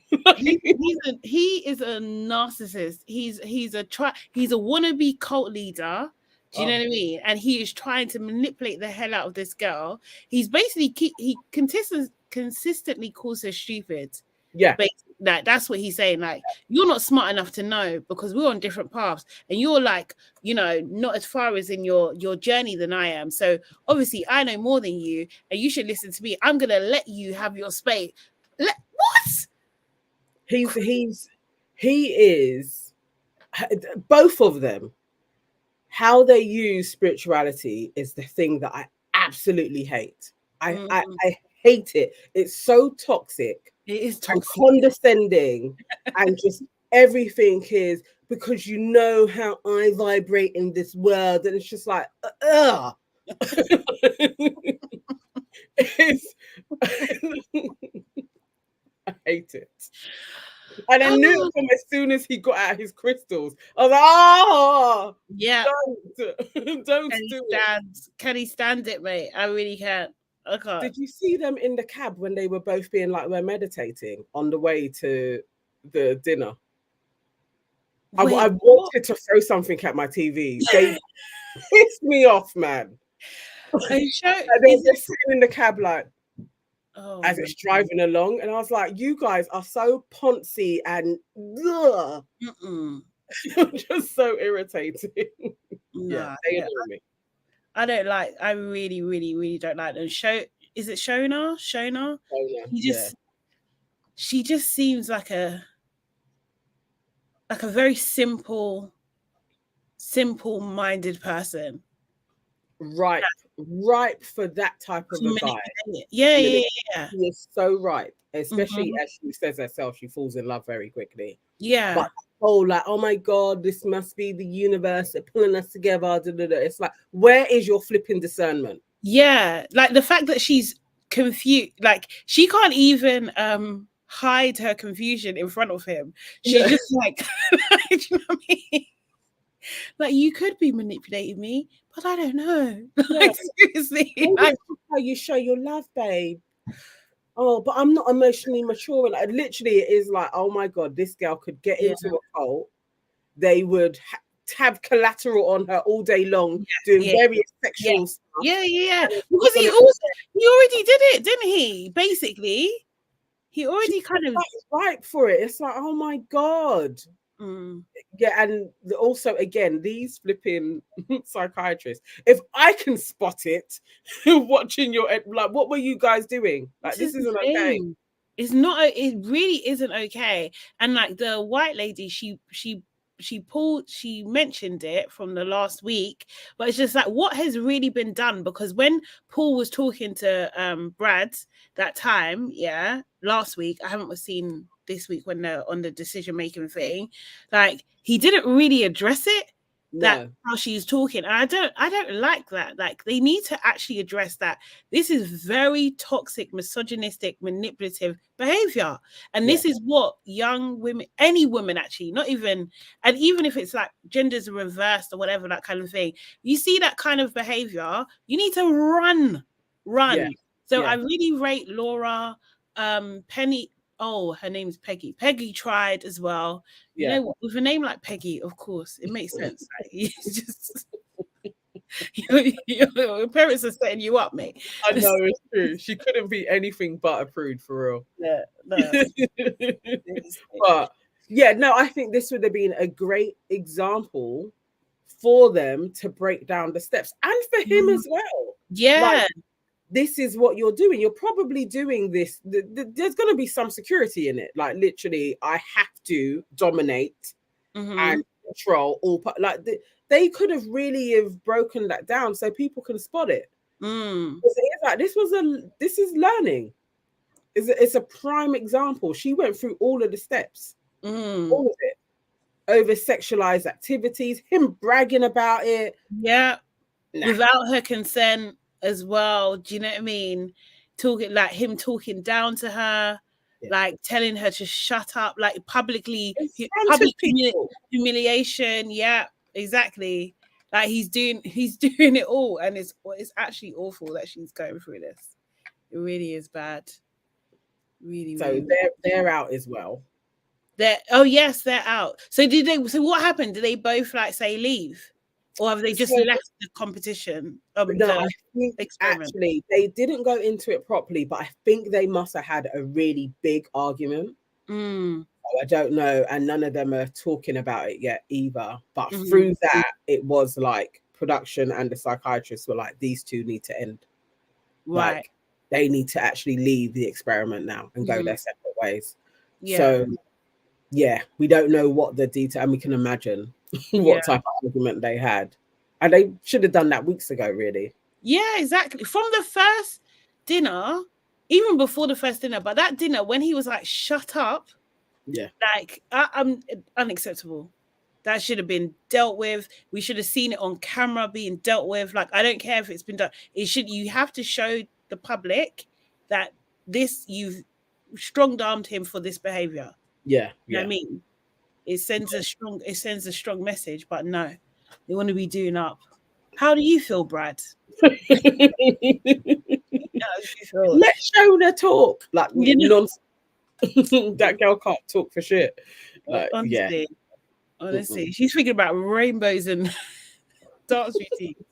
he is a narcissist. He's a wannabe cult leader. Do you know what I mean? And he is trying to manipulate the hell out of this girl. He's basically he consistently calls her stupid. Yeah, that's what he's saying. Like, you're not smart enough to know, because we're on different paths, and you're like, not as far as in your journey than I am. So obviously, I know more than you, and you should listen to me. I'm gonna let you have your space. What? He is both of them. How they use spirituality is the thing that I absolutely hate. I hate it. It's so toxic. It is toxic. And condescending, and just everything is because you know how I vibrate in this world, and it's just like, ugh. I hate it. And I knew from as soon as he got out his crystals, I was like, oh, yeah, don't do it. Can he stand it, mate? I really can't. I can't. Did you see them in the cab when they were both being like, we're meditating on the way to the dinner? Wait, I wanted to throw something at my TV. They pissed me off, man. Are you sure? They were just sitting in the cab like, as it's driving along, and I was like, you guys are so poncy and just so irritating. Yeah, they annoy me. I don't like. I really, really, really don't like them. Is it Shona? Shona? She just seems like a very simple-minded person. ripe for that type of a guy. Yeah. He is so ripe, especially Mhm. as she says herself, she falls in love very quickly. Yeah. But like, oh my God, this must be the universe pulling us together. It's like, where is your flipping discernment? Yeah, like the fact that she's confused, like she can't even hide her confusion in front of him. She's just like, do you know what I mean? Like, you could be manipulating me, but I don't know. Like, seriously, like, how you show your love, babe. Oh, but I'm not emotionally mature. Like, literally, it is like, oh my God, this girl could get into a cult. They would have collateral on her all day long, doing various sexual stuff. Yeah. Because he already did it, didn't he? Basically, he already kind of right for it. It's like, oh my God. Yeah, and also again, these flipping psychiatrists. If I can spot it, watching your like, what were you guys doing? Like, this isn't okay. It's not. It really isn't okay. And like the white lady, she mentioned it from the last week, but it's just like, what has really been done? Because when Paul was talking to Brad that time, last week, I haven't seen this week when they're on the decision making thing, like he didn't really address it. That how she's talking, and I don't like that. Like, they need to actually address that this is very toxic, misogynistic, manipulative behavior, and this is what young women, any woman actually, not even, and even if it's like genders are reversed or whatever, that kind of thing, you see that kind of behavior, you need to run. So I really rate Laura, Penny. Oh, her name's Peggy. Peggy tried as well. You know what? With a name like Peggy, of course, it makes sense. Like, it's just your parents are setting you up, mate. I know, it's true. She couldn't be anything but a prude, for real. Yeah, no. But yeah, no, I think this would have been a great example for them to break down the steps, and for him as well. Yeah. Like, this is what you're doing. You're probably doing this. There's going to be some security in it. Like, literally, I have to dominate and control all. Like, they could have really have broken that down so people can spot it. It's like, this is learning. It's a prime example. She went through all of the steps, all of it. Over sexualized activities, him bragging about it. Yeah. Without her consent as well. Do you know what I mean? Him talking down to her, like telling her to shut up, like public humiliation. Yeah, exactly. Like, he's doing it all, and it's actually awful that she's going through this. It really is bad. Really. So really they're out as well. They're out. So what happened? Did they both like say leave? Or have they just left the competition? No, I think actually they didn't go into it properly, but I think they must have had a really big argument. I don't know, and none of them are talking about it yet either. But through that, it was like production and the psychiatrists were like, these two need to end. Right. Like, they need to actually leave the experiment now and go their separate ways. So yeah, we don't know what the detail, and we can imagine what type of argument they had. And they should have done that weeks ago, really. Yeah, exactly. From the first dinner, even before the first dinner, but that dinner when he was like, shut up. Yeah. Like, unacceptable. That should have been dealt with. We should have seen it on camera being dealt with. Like, I don't care if it's been done. You have to show the public that you've strong-armed him for this behavior. Yeah. You know what I mean? It sends a strong message, but no, they want to be doing up. How do you feel, Brad? Let Shona talk. Like, nonsense. That girl can't talk for shit. Like, honestly, she's thinking about rainbows and dance routines.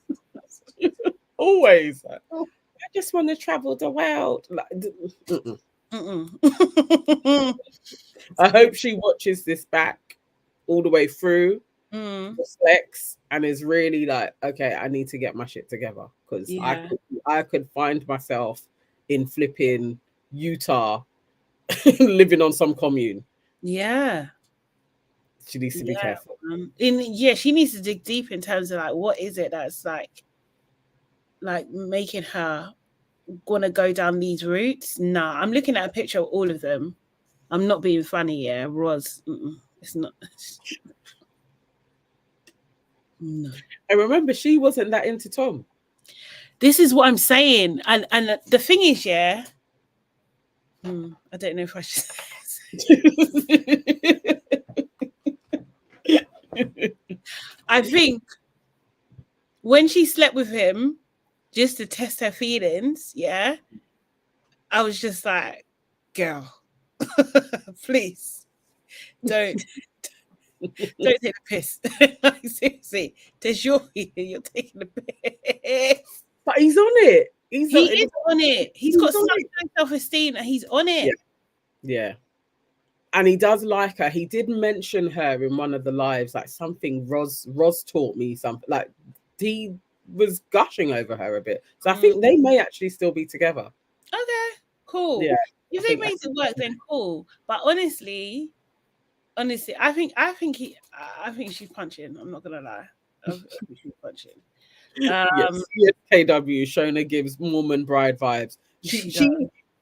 Always. Like, I just want to travel the world. Like, I hope she watches this back all the way through, reflects, and is really like, okay, I need to get my shit together, because I could find myself in flipping Utah living on some commune. Yeah. She needs to be careful. She needs to dig deep in terms of like, what is it that's like like making her want to go down these routes. Nah, I'm looking at a picture of all of them. I'm not being funny, yeah. Roz, it's not. No. I remember she wasn't that into Tom. This is what I'm saying, and the thing is, yeah. I don't know if I should say this. I think when she slept with him just to test her feelings, yeah, I was just like, girl, please don't take the piss. Like, seriously, there's you're taking the piss. But he's on it. He is on it. He's got such low self-esteem and he's on it. Yeah. And he does like her. He did mention her in one of the lives, like something Roz taught me something. Like he was gushing over her a bit. So I think they may actually still be together. Okay, cool. Yeah. If they made it work, then cool. But honestly, I think she's punching. I'm not gonna lie. I think she's punching. Yes, KW Shona gives Mormon bride vibes. She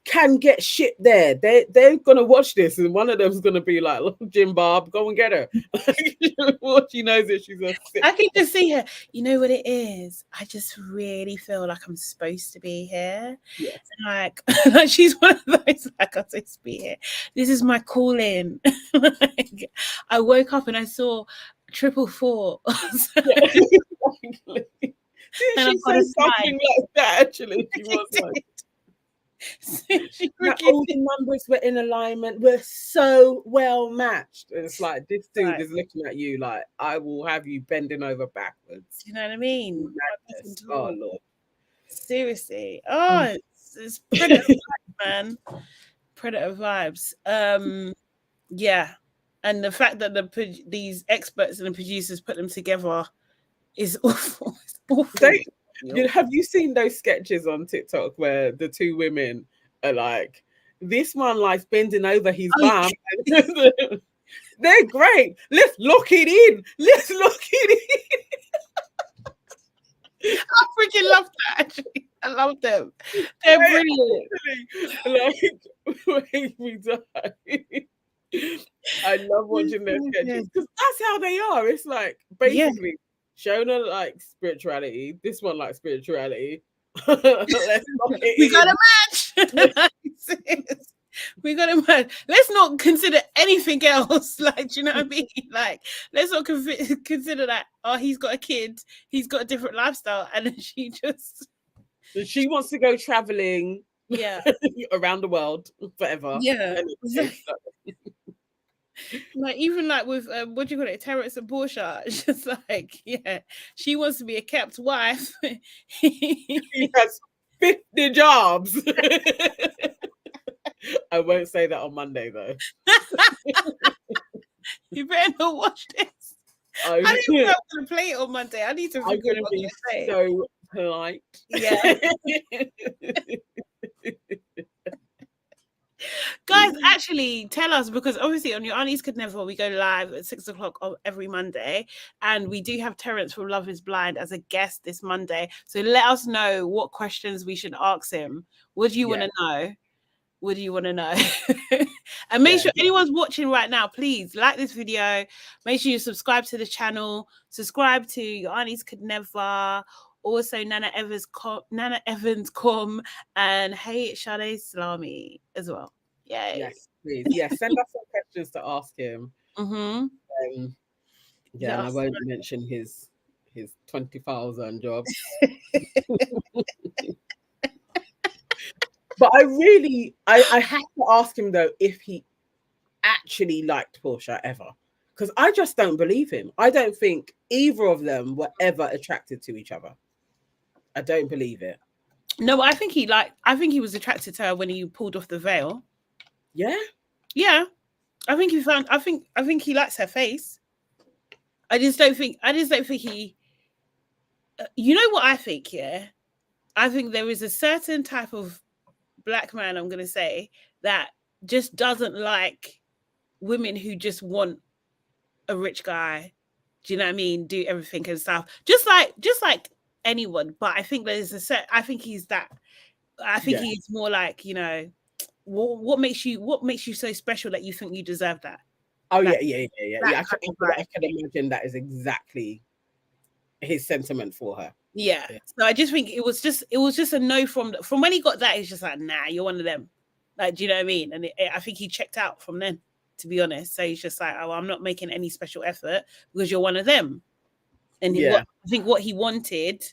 can get shit there. They're gonna watch this, and one of them's gonna be like, "Look, Jim Bob, go and get her." Well, she knows that she's a. I can just see her. You know what it is? I just really feel like I'm supposed to be here. Yes. Like she's one of those. Like, I'm supposed to be here. This is my calling. Like, I woke up and I saw 444. Did she say something like that? Actually, she was like. All the numbers were in alignment. We're so well matched. And it's like this dude is looking at you like, I will have you bending over backwards. You know what I mean? Oh Lord. Seriously. Oh, it's predator vibes, man. Predator vibes. Yeah. And the fact that these experts and the producers put them together is awful. It's awful. Have you seen those sketches on TikTok where the two women are like, this one likes bending over his bum? They're great. Let's lock it in. Let's lock it in. I freaking love that, actually. I love them. They're brilliant. Like, make me die. I love watching their sketches because that's how they are. It's like basically Shona likes spirituality. This one likes spirituality. We got a match. We got a match. Let's not consider anything else. Like, do you know what I mean? Like, let's not consider that. Oh, he's got a kid. He's got a different lifestyle, and then she wants to go traveling. Yeah, around the world forever. Yeah. Like, even like with what do you call it, Terrence and Portia, it's just like, she wants to be a kept wife. He has 50 jobs. I won't say that on Monday though. You better not watch this. I don't even know I'm gonna play it on Monday. I need to. I'm gonna be so polite. Yeah. Guys, actually tell us, because obviously on Your Aunties Could Never, we go live at 6 o'clock every Monday, and we do have Terrence from Love Is Blind as a guest this Monday. So let us know what questions we should ask him. What do you want to know? What do you want to know? And make sure anyone's watching right now, please like this video. Make sure you subscribe to the channel. Subscribe to Your Aunties Could Never. Also, Nana Evans com, and Hey Sade Salami as well. Yay. Yes, please. Yes, send us some questions to ask him. And I won't mention his 20,000 job. But I have to ask him though if he actually liked Portia ever, because I just don't believe him. I don't think either of them were ever attracted to each other. I don't believe it. No, I think he was attracted to her when he pulled off the veil. Yeah. I think he likes her face. I just don't think he. You know what I think? Yeah, I think there is a certain type of black man, I'm gonna say, that just doesn't like women who just want a rich guy. Do you know what I mean? Do everything and stuff. Just like anyone, but I think there's a set. I think he's that. I think he's more like, you know, what makes you so special that you think you deserve that. Oh, Like, yeah. I can imagine that is exactly his sentiment for her. Yeah. So I just think it was just a no from when he got that. He's just like, nah, you're one of them. Like, do you know what I mean? And I think he checked out from then, to be honest. So he's just like, oh, I'm not making any special effort because you're one of them. And I think what he wanted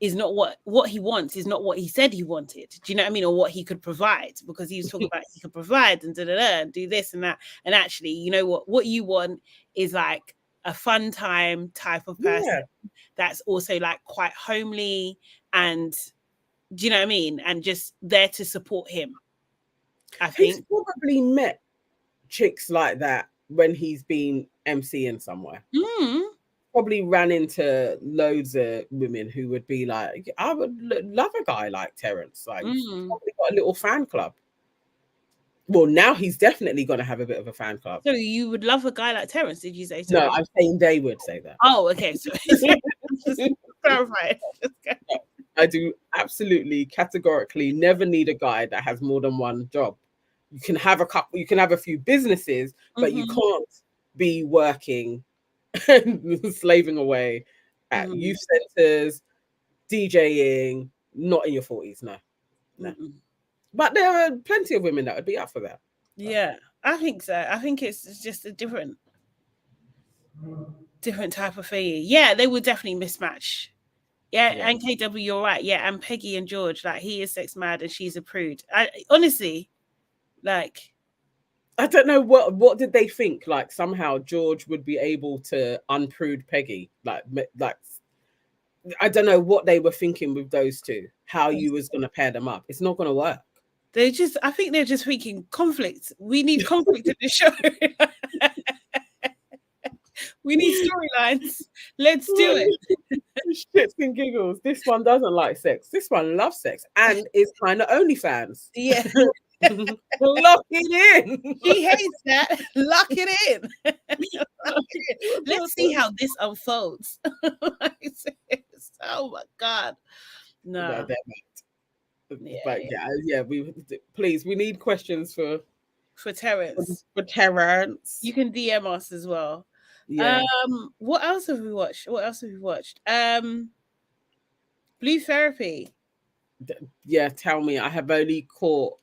is not what he wants is not what he said he wanted. Do you know what I mean? Or what he could provide, because he was talking about he could provide and and do this and that. And actually, you know what you want is like a fun time type of person that's also like quite homely, and do you know what I mean? And just there to support him. I think he's probably met chicks like that when he's been MCing somewhere. Probably ran into loads of women who would be like, I would love a guy like Terence. Like, probably got a little fan club. Well, now he's definitely going to have a bit of a fan club. So you would love a guy like Terence, did you say? So? No, I'm saying they would say that. Oh, okay. So just clarify. I do absolutely categorically never need a guy that has more than one job. You can have a couple, you can have a few businesses, but you can't be working slaving away at youth centers, DJing, not in your 40s. No. But there are plenty of women that would be up for that. Yeah, I think so. I think it's just a different type of thing. Yeah, they would definitely mismatch. Yeah, and KW, you're right. Yeah, and Peggy and George, like, he is sex mad and she's a prude. I honestly, like, I don't know what did they think? Like, somehow George would be able to unprude Peggy. Like I don't know what they were thinking with those two. How you was gonna pair them up? It's not gonna work. I think they're just thinking conflict. We need conflict in the show. We need storylines. Let's do it. Shits and giggles. This one doesn't like sex. This one loves sex and is kind of OnlyFans. Yeah. Lock it in. She hates that. Lock it in. Let's see how this unfolds. Oh my God. No. But we need questions for Terence. For Terence. You can DM us as well. Yeah. What else have we watched? Blue Therapy. Yeah, tell me. I have only caught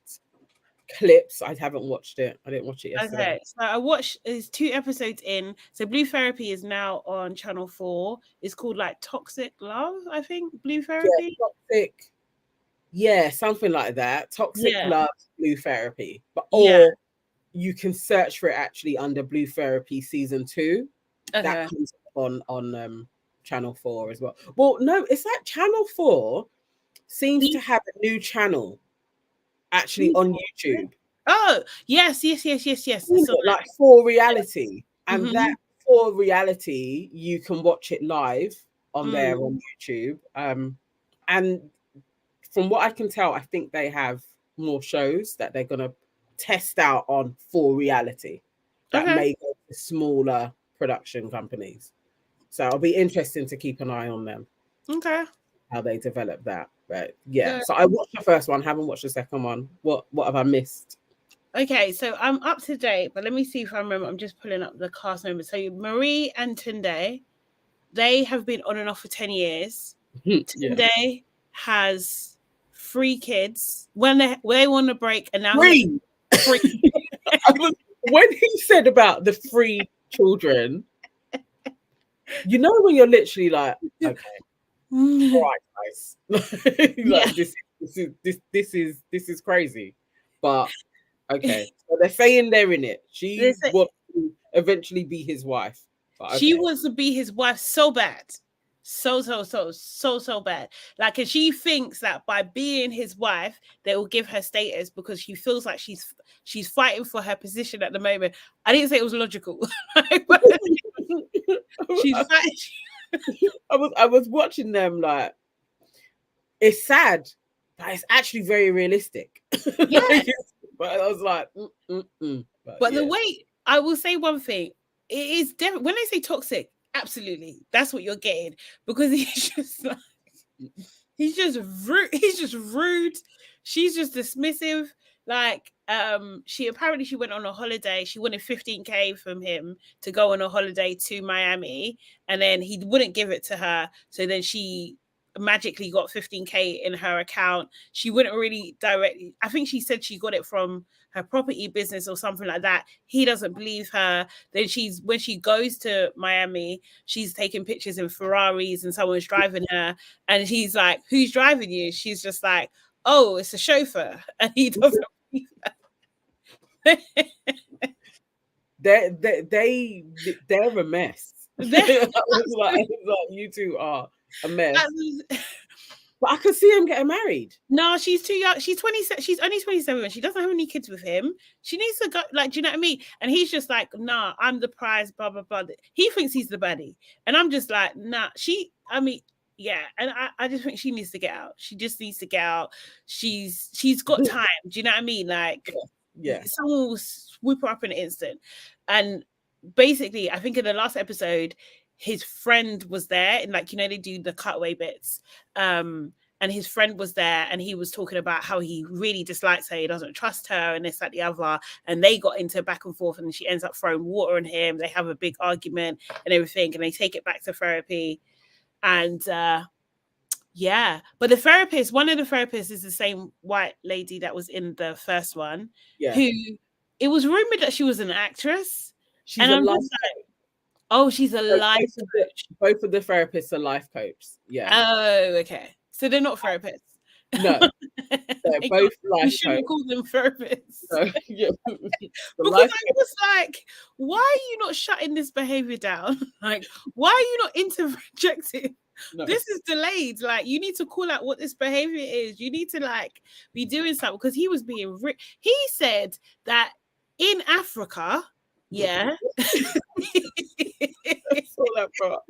clips. I haven't watched it. I didn't watch it yesterday. Okay, so I watched. There's 2 episodes in. So Blue Therapy is now on Channel 4. It's called like Toxic Love, I think. Blue Therapy. Toxic. Yeah, something like that. Toxic Love, Blue Therapy. But you can search for it actually under Blue Therapy season 2. Okay. That comes on Channel 4 as well. Well, no, it's like Channel 4 seems to have a new channel actually on YouTube. Oh, yes. So like 4 Reality. And that 4 Reality, you can watch it live on there on YouTube. And from what I can tell, I think they have more shows that they're going to test out on 4 Reality that may go to smaller production companies. So it'll be interesting to keep an eye on them. Okay. How they develop that. But yeah. So I watched the first one, haven't watched the second one. What have I missed? Okay, so I'm up to date, but let me see if I remember. I'm just pulling up the cast members. So Marie and Tunde, they have been on and off for 10 years. Tunde has 3 kids. When they were on a break, and now 3. When he said about the 3 children, you know, when you're literally like, okay, right, guys, like, this is crazy, but okay. So they're saying they're in it. She wants to eventually be his wife. She wants to be his wife so bad. So bad. Like, and she thinks that by being his wife, they will give her status because she feels like she's fighting for her position at the moment. I didn't say it was logical. She's fighting. I was watching them, like, it's sad, but it's actually very realistic. Yeah. But I was like, But the way, I will say one thing, it is when they say toxic, absolutely, that's what you're getting, because it's just like, He's just rude. He's just rude. She's just dismissive. Like, she went on a holiday. She wanted 15K from him to go on a holiday to Miami, and then he wouldn't give it to her. So then she magically got 15K in her account. She wouldn't really directly. I think she said she got it from her property business or something like that. He doesn't believe her. Then when she goes to Miami, she's taking pictures in Ferraris and someone's driving her, and he's like, "Who's driving you?" She's just like, "Oh, it's a chauffeur," and he doesn't believe her. They're a mess. Like, you two are a mess. But I could see him getting married. No, she's too young. She's 27. She's only 27. She doesn't have any kids with him. She needs to go. Like, do you know what I mean? And he's just like, "Nah, I'm the prize." Blah blah blah. He thinks he's the baddie, and I'm just like, "Nah." Yeah, and I just think she needs to get out. She just needs to get out. She's got time. Do you know what I mean? Like, yeah. Someone will swoop her up in an instant. And basically, I think in the last episode, his friend was there, and like, they do the cutaway bits. And his friend was there, and he was talking about how he really dislikes her, he doesn't trust her, and this, that, the other. And they got into back and forth, and she ends up throwing water on him. They have a big argument and everything, and they take it back to therapy. And yeah, but one of the therapists is the same white lady that was in the first one. Yeah. Who, it was rumored that she was an actress. She's a life coach. Oh, she's a life coach. Both of the therapists are life coaches. Yeah. Oh, okay. So they're not therapists. No. They're both life coaches. You shouldn't call them therapists. No, yeah. Because I was like, why are you not shutting this behavior down? Like, why are you not interjecting? No. This is delayed. Like, you need to call out what this behavior is. You need to like be doing something, because he was being he said that in Africa, yeah. That's all that part.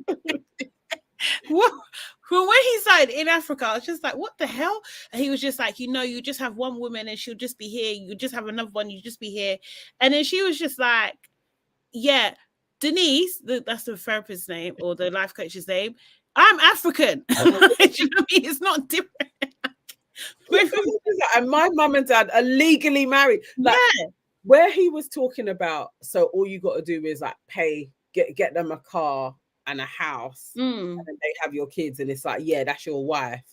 When he said in Africa, I was just like, what the hell? And he was just like, you just have one woman and she'll just be here. You just have another one, you just be here. And then she was just like, yeah, Denise, that's the therapist's name or the life coach's name. I'm African. You know what I mean? It's not different. And my mum and dad are legally married. Like, yeah. Where he was talking about, so all you got to do is like get them a car and a house, and then they have your kids, and it's like, yeah, that's your wife.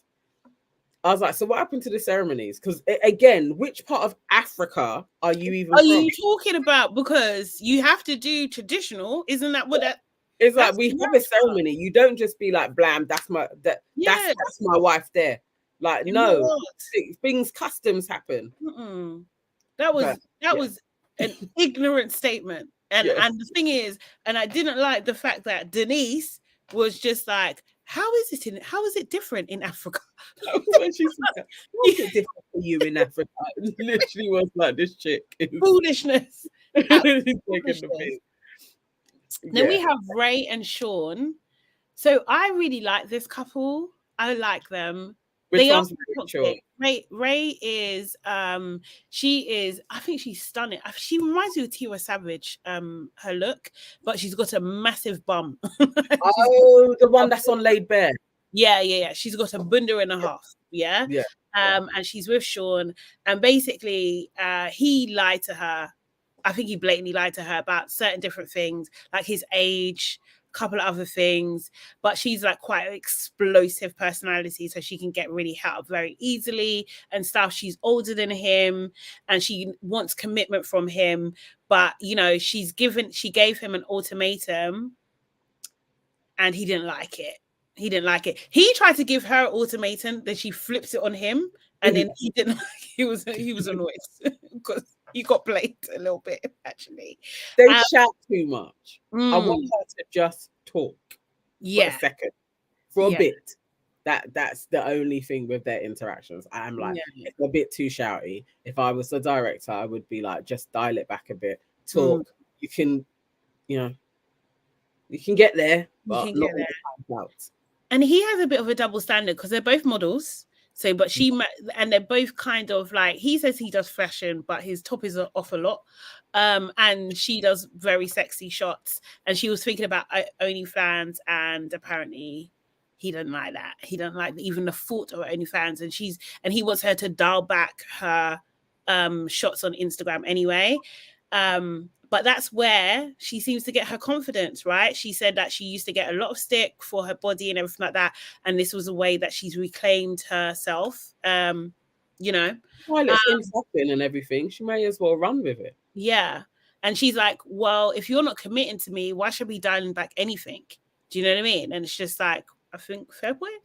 I was like, so what happened to the ceremonies? Because again, which part of Africa are you even from? You talking about? Because you have to do traditional, isn't that what that? It's like we have a ceremony. You don't just be like, blam, that's my wife there. Like, no, things, customs happen. That was an ignorant statement. And the thing is, and I didn't like the fact that Denise was just like, how is it different in Africa? When she said that, how is it different for you in Africa? It literally was like, this chick is foolishness. Foolishness. Then we have Ray and Sean. So I really like this couple. I like them. Which one's Ray? Ray is she is, I think she's stunning. She reminds me of Tiwa Savage, her look, but she's got a massive bum. Oh, the one that's on Laid Bare. Yeah. She's got a bunda and a half. Yeah. And she's with Sean, and basically he lied to her. I think he blatantly lied to her about certain different things, like his age, couple of other things, but she's like quite an explosive personality, so she can get really hot up very easily and stuff. She's older than him and she wants commitment from him, but she gave him an ultimatum and he didn't like it. He tried to give her an ultimatum, then she flips it on him, and then he didn't like it. He was annoyed because he got played a little bit, actually. They shout too much. I want her to just talk for a second, for a bit. That's the only thing with their interactions. I'm like, it's a bit too shouty. If I was the director, I would be like, just dial it back a bit. Talk. You can, you can get there, but not all out. And he has a bit of a double standard because they're both models. So, but and they're both kind of like, he says he does fashion, but his top is off a lot. And she does very sexy shots. And she was thinking about OnlyFans, and apparently he doesn't like that. He doesn't like even the thought of OnlyFans, and he wants her to dial back her shots on Instagram anyway. But that's where she seems to get her confidence, right? She said that she used to get a lot of stick for her body and everything like that, and this was a way that she's reclaimed herself. You know, while it's in something and everything, she may as well run with it. Yeah. And she's like, well, if you're not committing to me, why should I be dialing back anything? Do you know what I mean? And it's just like, I think fair point.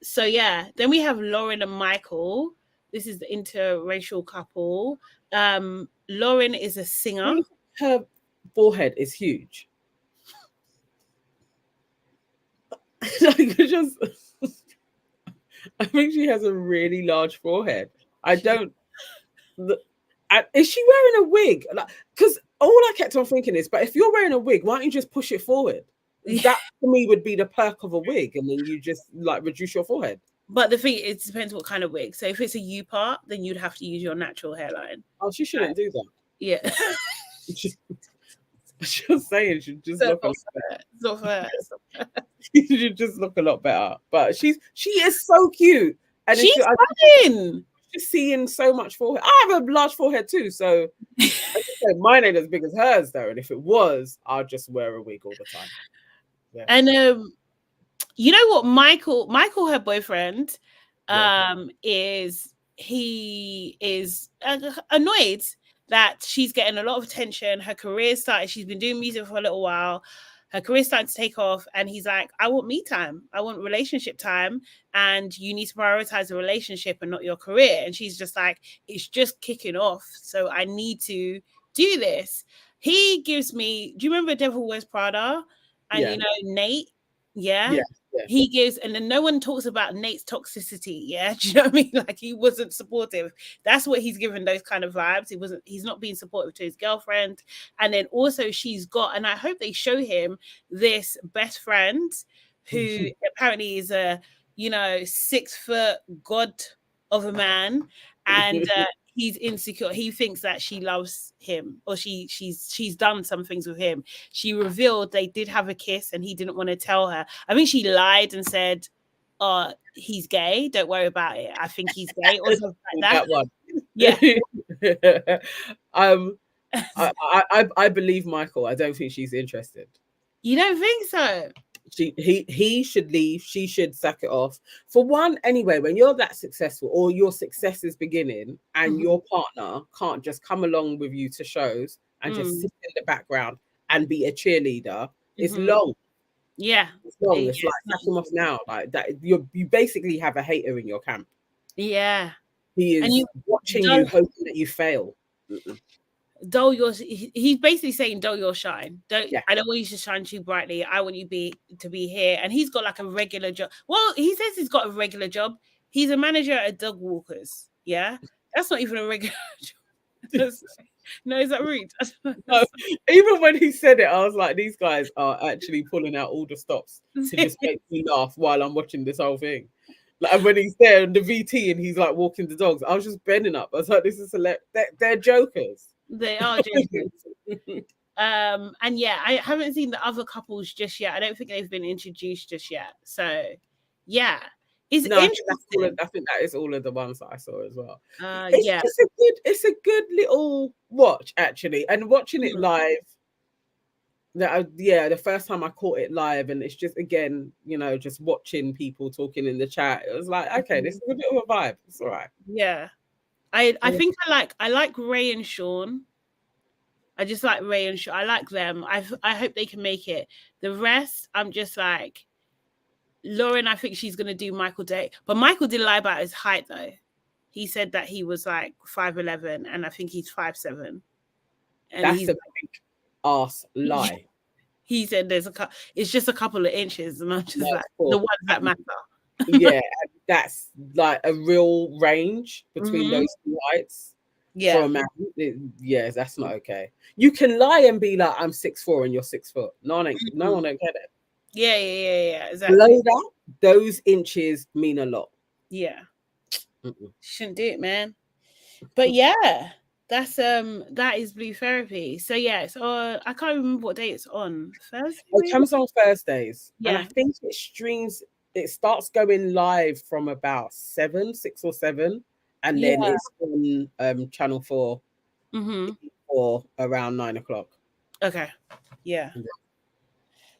So yeah, then we have Lauren and Michael. This is the interracial couple. Lauren is a singer. Her forehead is huge. I think she has a really large forehead. Is she wearing a wig? Because all I kept on thinking is, but if you're wearing a wig, why don't you just push it forward? That for me would be the perk of a wig, and then you just like reduce your forehead. But the thing, it depends what kind of wig. So if it's a U part, then you'd have to use your natural hairline. Oh, she shouldn't do that. Yeah. Just saying, she just look a lot better. It's not fair. She should just look a lot better. But she is so cute. And she's stunning. Just seeing so much forehead. I have a large forehead too, so mine ain't as big as hers though. And if it was, I'd just wear a wig all the time. Yeah. And you know what, Michael, her boyfriend, is annoyed that she's getting a lot of attention. Her career started. She's been doing music for a little while. Her career started to take off, and he's like, I want me time. I want relationship time, and you need to prioritize the relationship and not your career. And she's just like, it's just kicking off, so I need to do this. He gives me, do you remember Devil Wears Prada? And you know, Nate? Yeah. He gives, and then no one talks about Nate's toxicity. Yeah. Do you know what I mean? Like, he wasn't supportive. That's what he's given those kind of vibes. He's not being supportive to his girlfriend. And then also she's got, and I hope they show him this best friend who apparently is a, 6 foot god of a man. And he's insecure. He thinks that she loves him, or she's done some things with him. She revealed they did have a kiss, and he didn't want to tell her. I think she lied and said, "Oh, he's gay. Don't worry about it. I think he's gay," or something like that. One. Yeah. I believe Michael. I don't think she's interested. You don't think so? He should leave. She should sack it off. For one, anyway, when you're that successful, or your success is beginning, and your partner can't just come along with you to shows and just sit in the background and be a cheerleader, it's long. Yeah, it's long. It's like sack him off now. Like that, you basically have a hater in your camp. Yeah, he is watching you, hoping that you fail. He's basically saying dull your shine. I don't want you to shine too brightly. I want you to be here. And he's got like a regular job. Well, he says he's got a regular job. He's a manager at Dog Walkers. Yeah, that's not even a regular job. No, is that rude? No, even when he said it, I was like, these guys are actually pulling out all the stops to just make me laugh while I'm watching this whole thing. Like when he's there in the VT and he's like walking the dogs, I was just bending up. I was like, this is hilarious. They're jokers. They are jokers. And yeah, I haven't seen the other couples just yet. I don't think they've been introduced just yet. So yeah, interesting. I think that is all of the ones that I saw as well. It's a good little watch actually, and watching it live. The first time I caught it live, and it's just again, just watching people talking in the chat. It was like, okay, this is a bit of a vibe. It's all right. Yeah. I think I like Ray and Sean. I just like Ray and Sean. I like them. I hope they can make it. The rest, I'm just like, Lauren, I think she's gonna do Michael Day. But Michael did lie about his height though. He said that he was like 5'11", and I think he's 5'7". And that's a big ass lie. He said it's just a couple of inches, and I'm just like, the ones that matter. Yeah, that's like a real range between those two heights. Yeah, for a man, that's not okay. You can lie and be like, I'm 6'4" and you're 6 foot. No one don't get it. Yeah, exactly. Below that, those inches mean a lot. Yeah. Shouldn't do it, man. But yeah, that is Blue Therapy. So yeah, it's I can't remember what day it's on. Thursday, It maybe? comes on Thursdays, and I Yeah. think it streams. It starts going live from about 6 or 7, and then Yeah. it's on Channel 4 Mm-hmm. or around 9 o'clock. Okay. Yeah.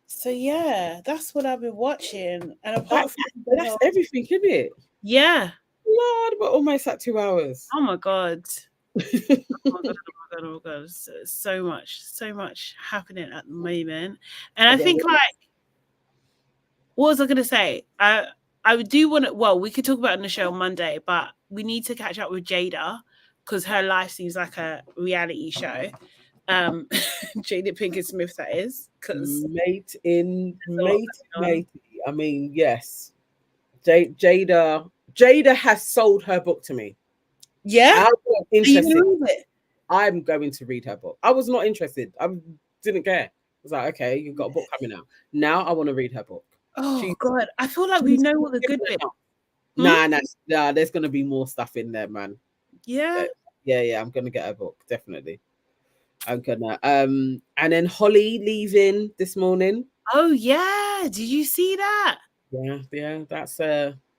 So yeah, that's what I've been watching. And That, apart from that's everything, isn't it? yeah. Lord, we're almost at 2 hours. Oh my god. Oh my god, oh my god, oh my god. So much happening at the moment. And I think like what was I gonna say? I do want to well, we could talk about it on the show on Monday, but we need to catch up with Jada because her life seems like a reality show. Jada Pinkett Smith, that is, because mate in there's a lot mate going on. mate. I mean, yes. Jada has sold her book to me. Yeah, I'm not are you interested. gonna read it? I'm going to read her book. I was not interested. I didn't care. I was like, okay, you've got a book coming out. Now I want to read her book. Oh god, I feel like we know what the good bit. Nah, there's gonna be more stuff in there, man. Yeah. Yeah, I'm gonna get her book, definitely. I'm gonna and then Holly leaving this morning. Oh yeah, did you see that? Yeah, that's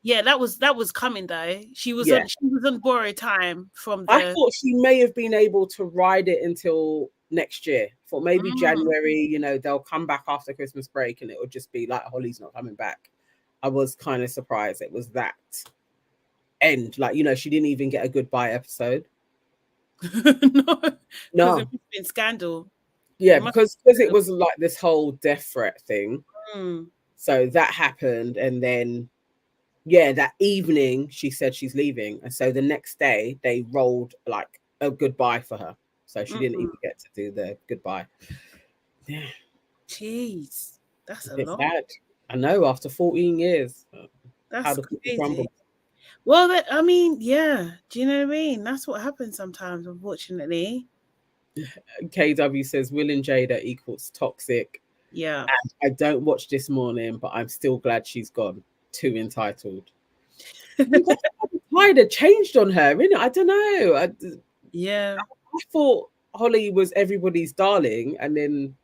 Yeah, that was coming though. She was yeah. on borrowed time from I the thought she may have been able to ride it until next year. For maybe January, they'll come back after Christmas break and it will just be like Holly's not coming back. I was kind of surprised it was that end. Like, she didn't even get a goodbye episode. No, because it's been scandal. Yeah, because it was like this whole death threat thing. So that happened, and then that evening she said she's leaving, and so the next day they rolled like a goodbye for her. So she didn't even get to do the goodbye. Yeah. Jeez, that's a It's lot. sad. I know, after 14 years. That's crazy. Well, I mean, yeah. Do you know what I mean? That's what happens sometimes, unfortunately. KW says Will and Jada equals toxic. Yeah. And I don't watch This Morning, but I'm still glad she's gone. Too entitled. The tide had changed on her, innit? I don't know. Yeah. I thought Holly was everybody's darling, and then.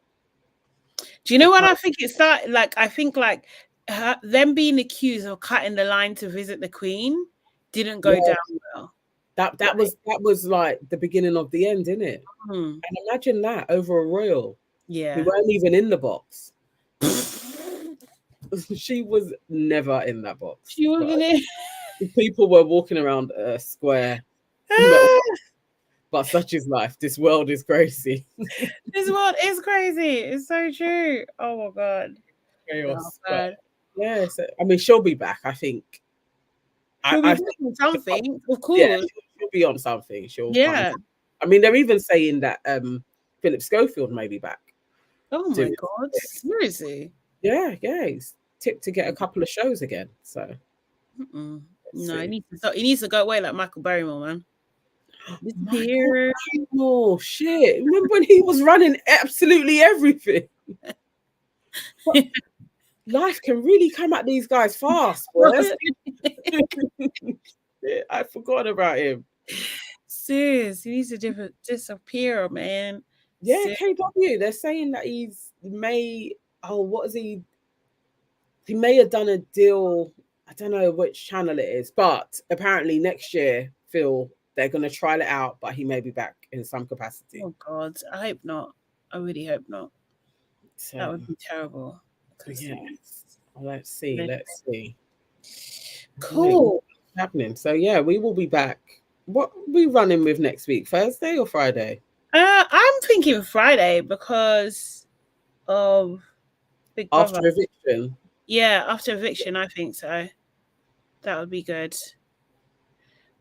Do you know what I think it started? Like, I think like them being accused of cutting the line to visit the Queen didn't go down well. That was like the beginning of the end, innit? And imagine that over a royal. Yeah. Who weren't even in the box. She was never in that box. She wasn't in. People were walking around a square. But such is life. This world is crazy. This world is crazy. It's so true. Oh my god. Chaos. Oh, yeah, I mean, she'll be back, I think. She'll be on something, of course. Yeah, she'll be on something. I mean, they're even saying that Philip Schofield may be back. Oh my god. Seriously? Yeah. He's tipped to get a couple of shows again. So no, he needs to go away like Michael Barrymore, man. Disappear. Oh shit. Remember when he was running absolutely everything? Life can really come at these guys fast, boy. I forgot about him. Sis, he needs to disappear, man. Yeah, KW. They're saying that he may have done a deal. I don't know which channel it is, but apparently next year, Phil, they're going to trial it out, but he may be back in some capacity. Oh God, I hope not. I really hope not. So, that would be terrible. Yeah. Let's see. Cool. What's happening? So yeah, we will be back. What are we running with next week? Thursday or Friday? I'm thinking Friday because of Big Brother. After eviction. Yeah, after eviction, I think so. That would be good.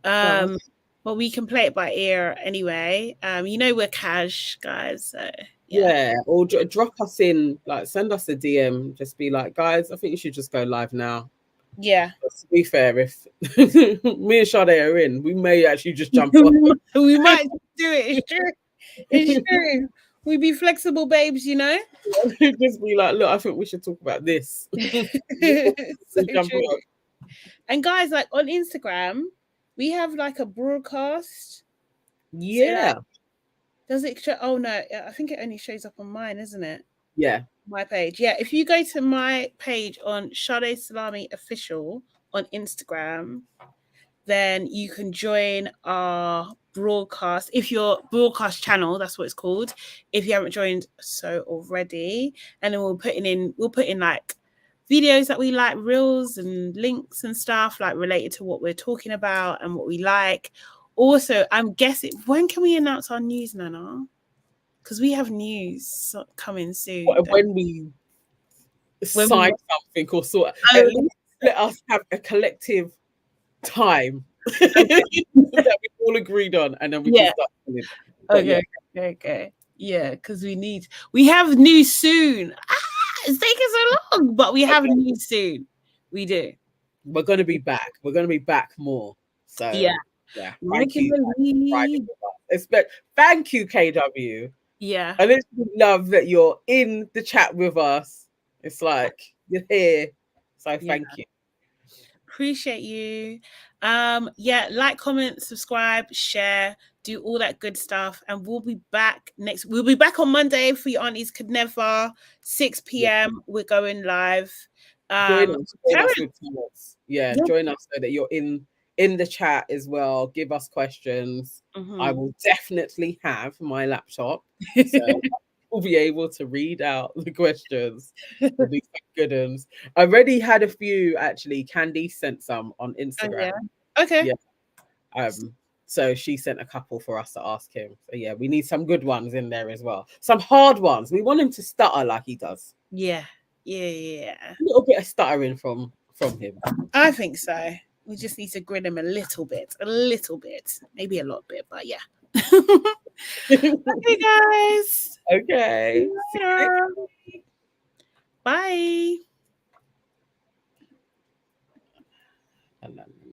But we can play it by ear anyway. We're cash guys, so yeah. Or drop us in, like send us a DM. Just be like, guys, I think you should just go live now. Yeah. But to be fair, if me and Sade are in, we may actually just jump on. We might do it. It's true. It's true. We be flexible, babes. Just be like, look, I think we should talk about this. So true. And guys, like on Instagram, we have like a broadcast Yeah. Does it show? Oh no, I think it only shows up on mine, isn't it? Yeah. My page. Yeah, if you go to my page on Sade Salami Official on Instagram, then you can join our broadcast. If your broadcast channel, that's what it's called. If you haven't joined so already, and then we'll put in like videos that we like, reels and links and stuff like related to what we're talking about and what we like. Also, I'm guessing, when can we announce our news, Nana? Because we have news coming soon. When we sign something or sort, at least let us have a collective time that we all agreed on, and then we can start doing it. Okay. Yeah, because we have news soon. It's taking so long, but we have news soon. We do. We're going to be back. We're going to be back more. So yeah. Thank you. Thank you, KW. Yeah. I literally love that you're in the chat with us. It's like you're here. So thank you. Appreciate you. Like, comment, subscribe, share, do all that good stuff, and we'll be back on Monday for Your Aunties Could Never, 6 p.m. We're going live. Join us with comments. Join us so that you're in the chat as well. Give us questions. I will definitely have my laptop, so we'll be able to read out the questions. It'll be good ones. I already had a few actually. Candy sent some on Instagram. Okay. Yeah. So she sent a couple for us to ask him. So yeah, we need some good ones in there as well. Some hard ones. We want him to stutter like he does. Yeah. A little bit of stuttering from him. I think so. We just need to grin him a little bit, maybe a lot bit, but yeah. Okay, guys. Okay. Bye.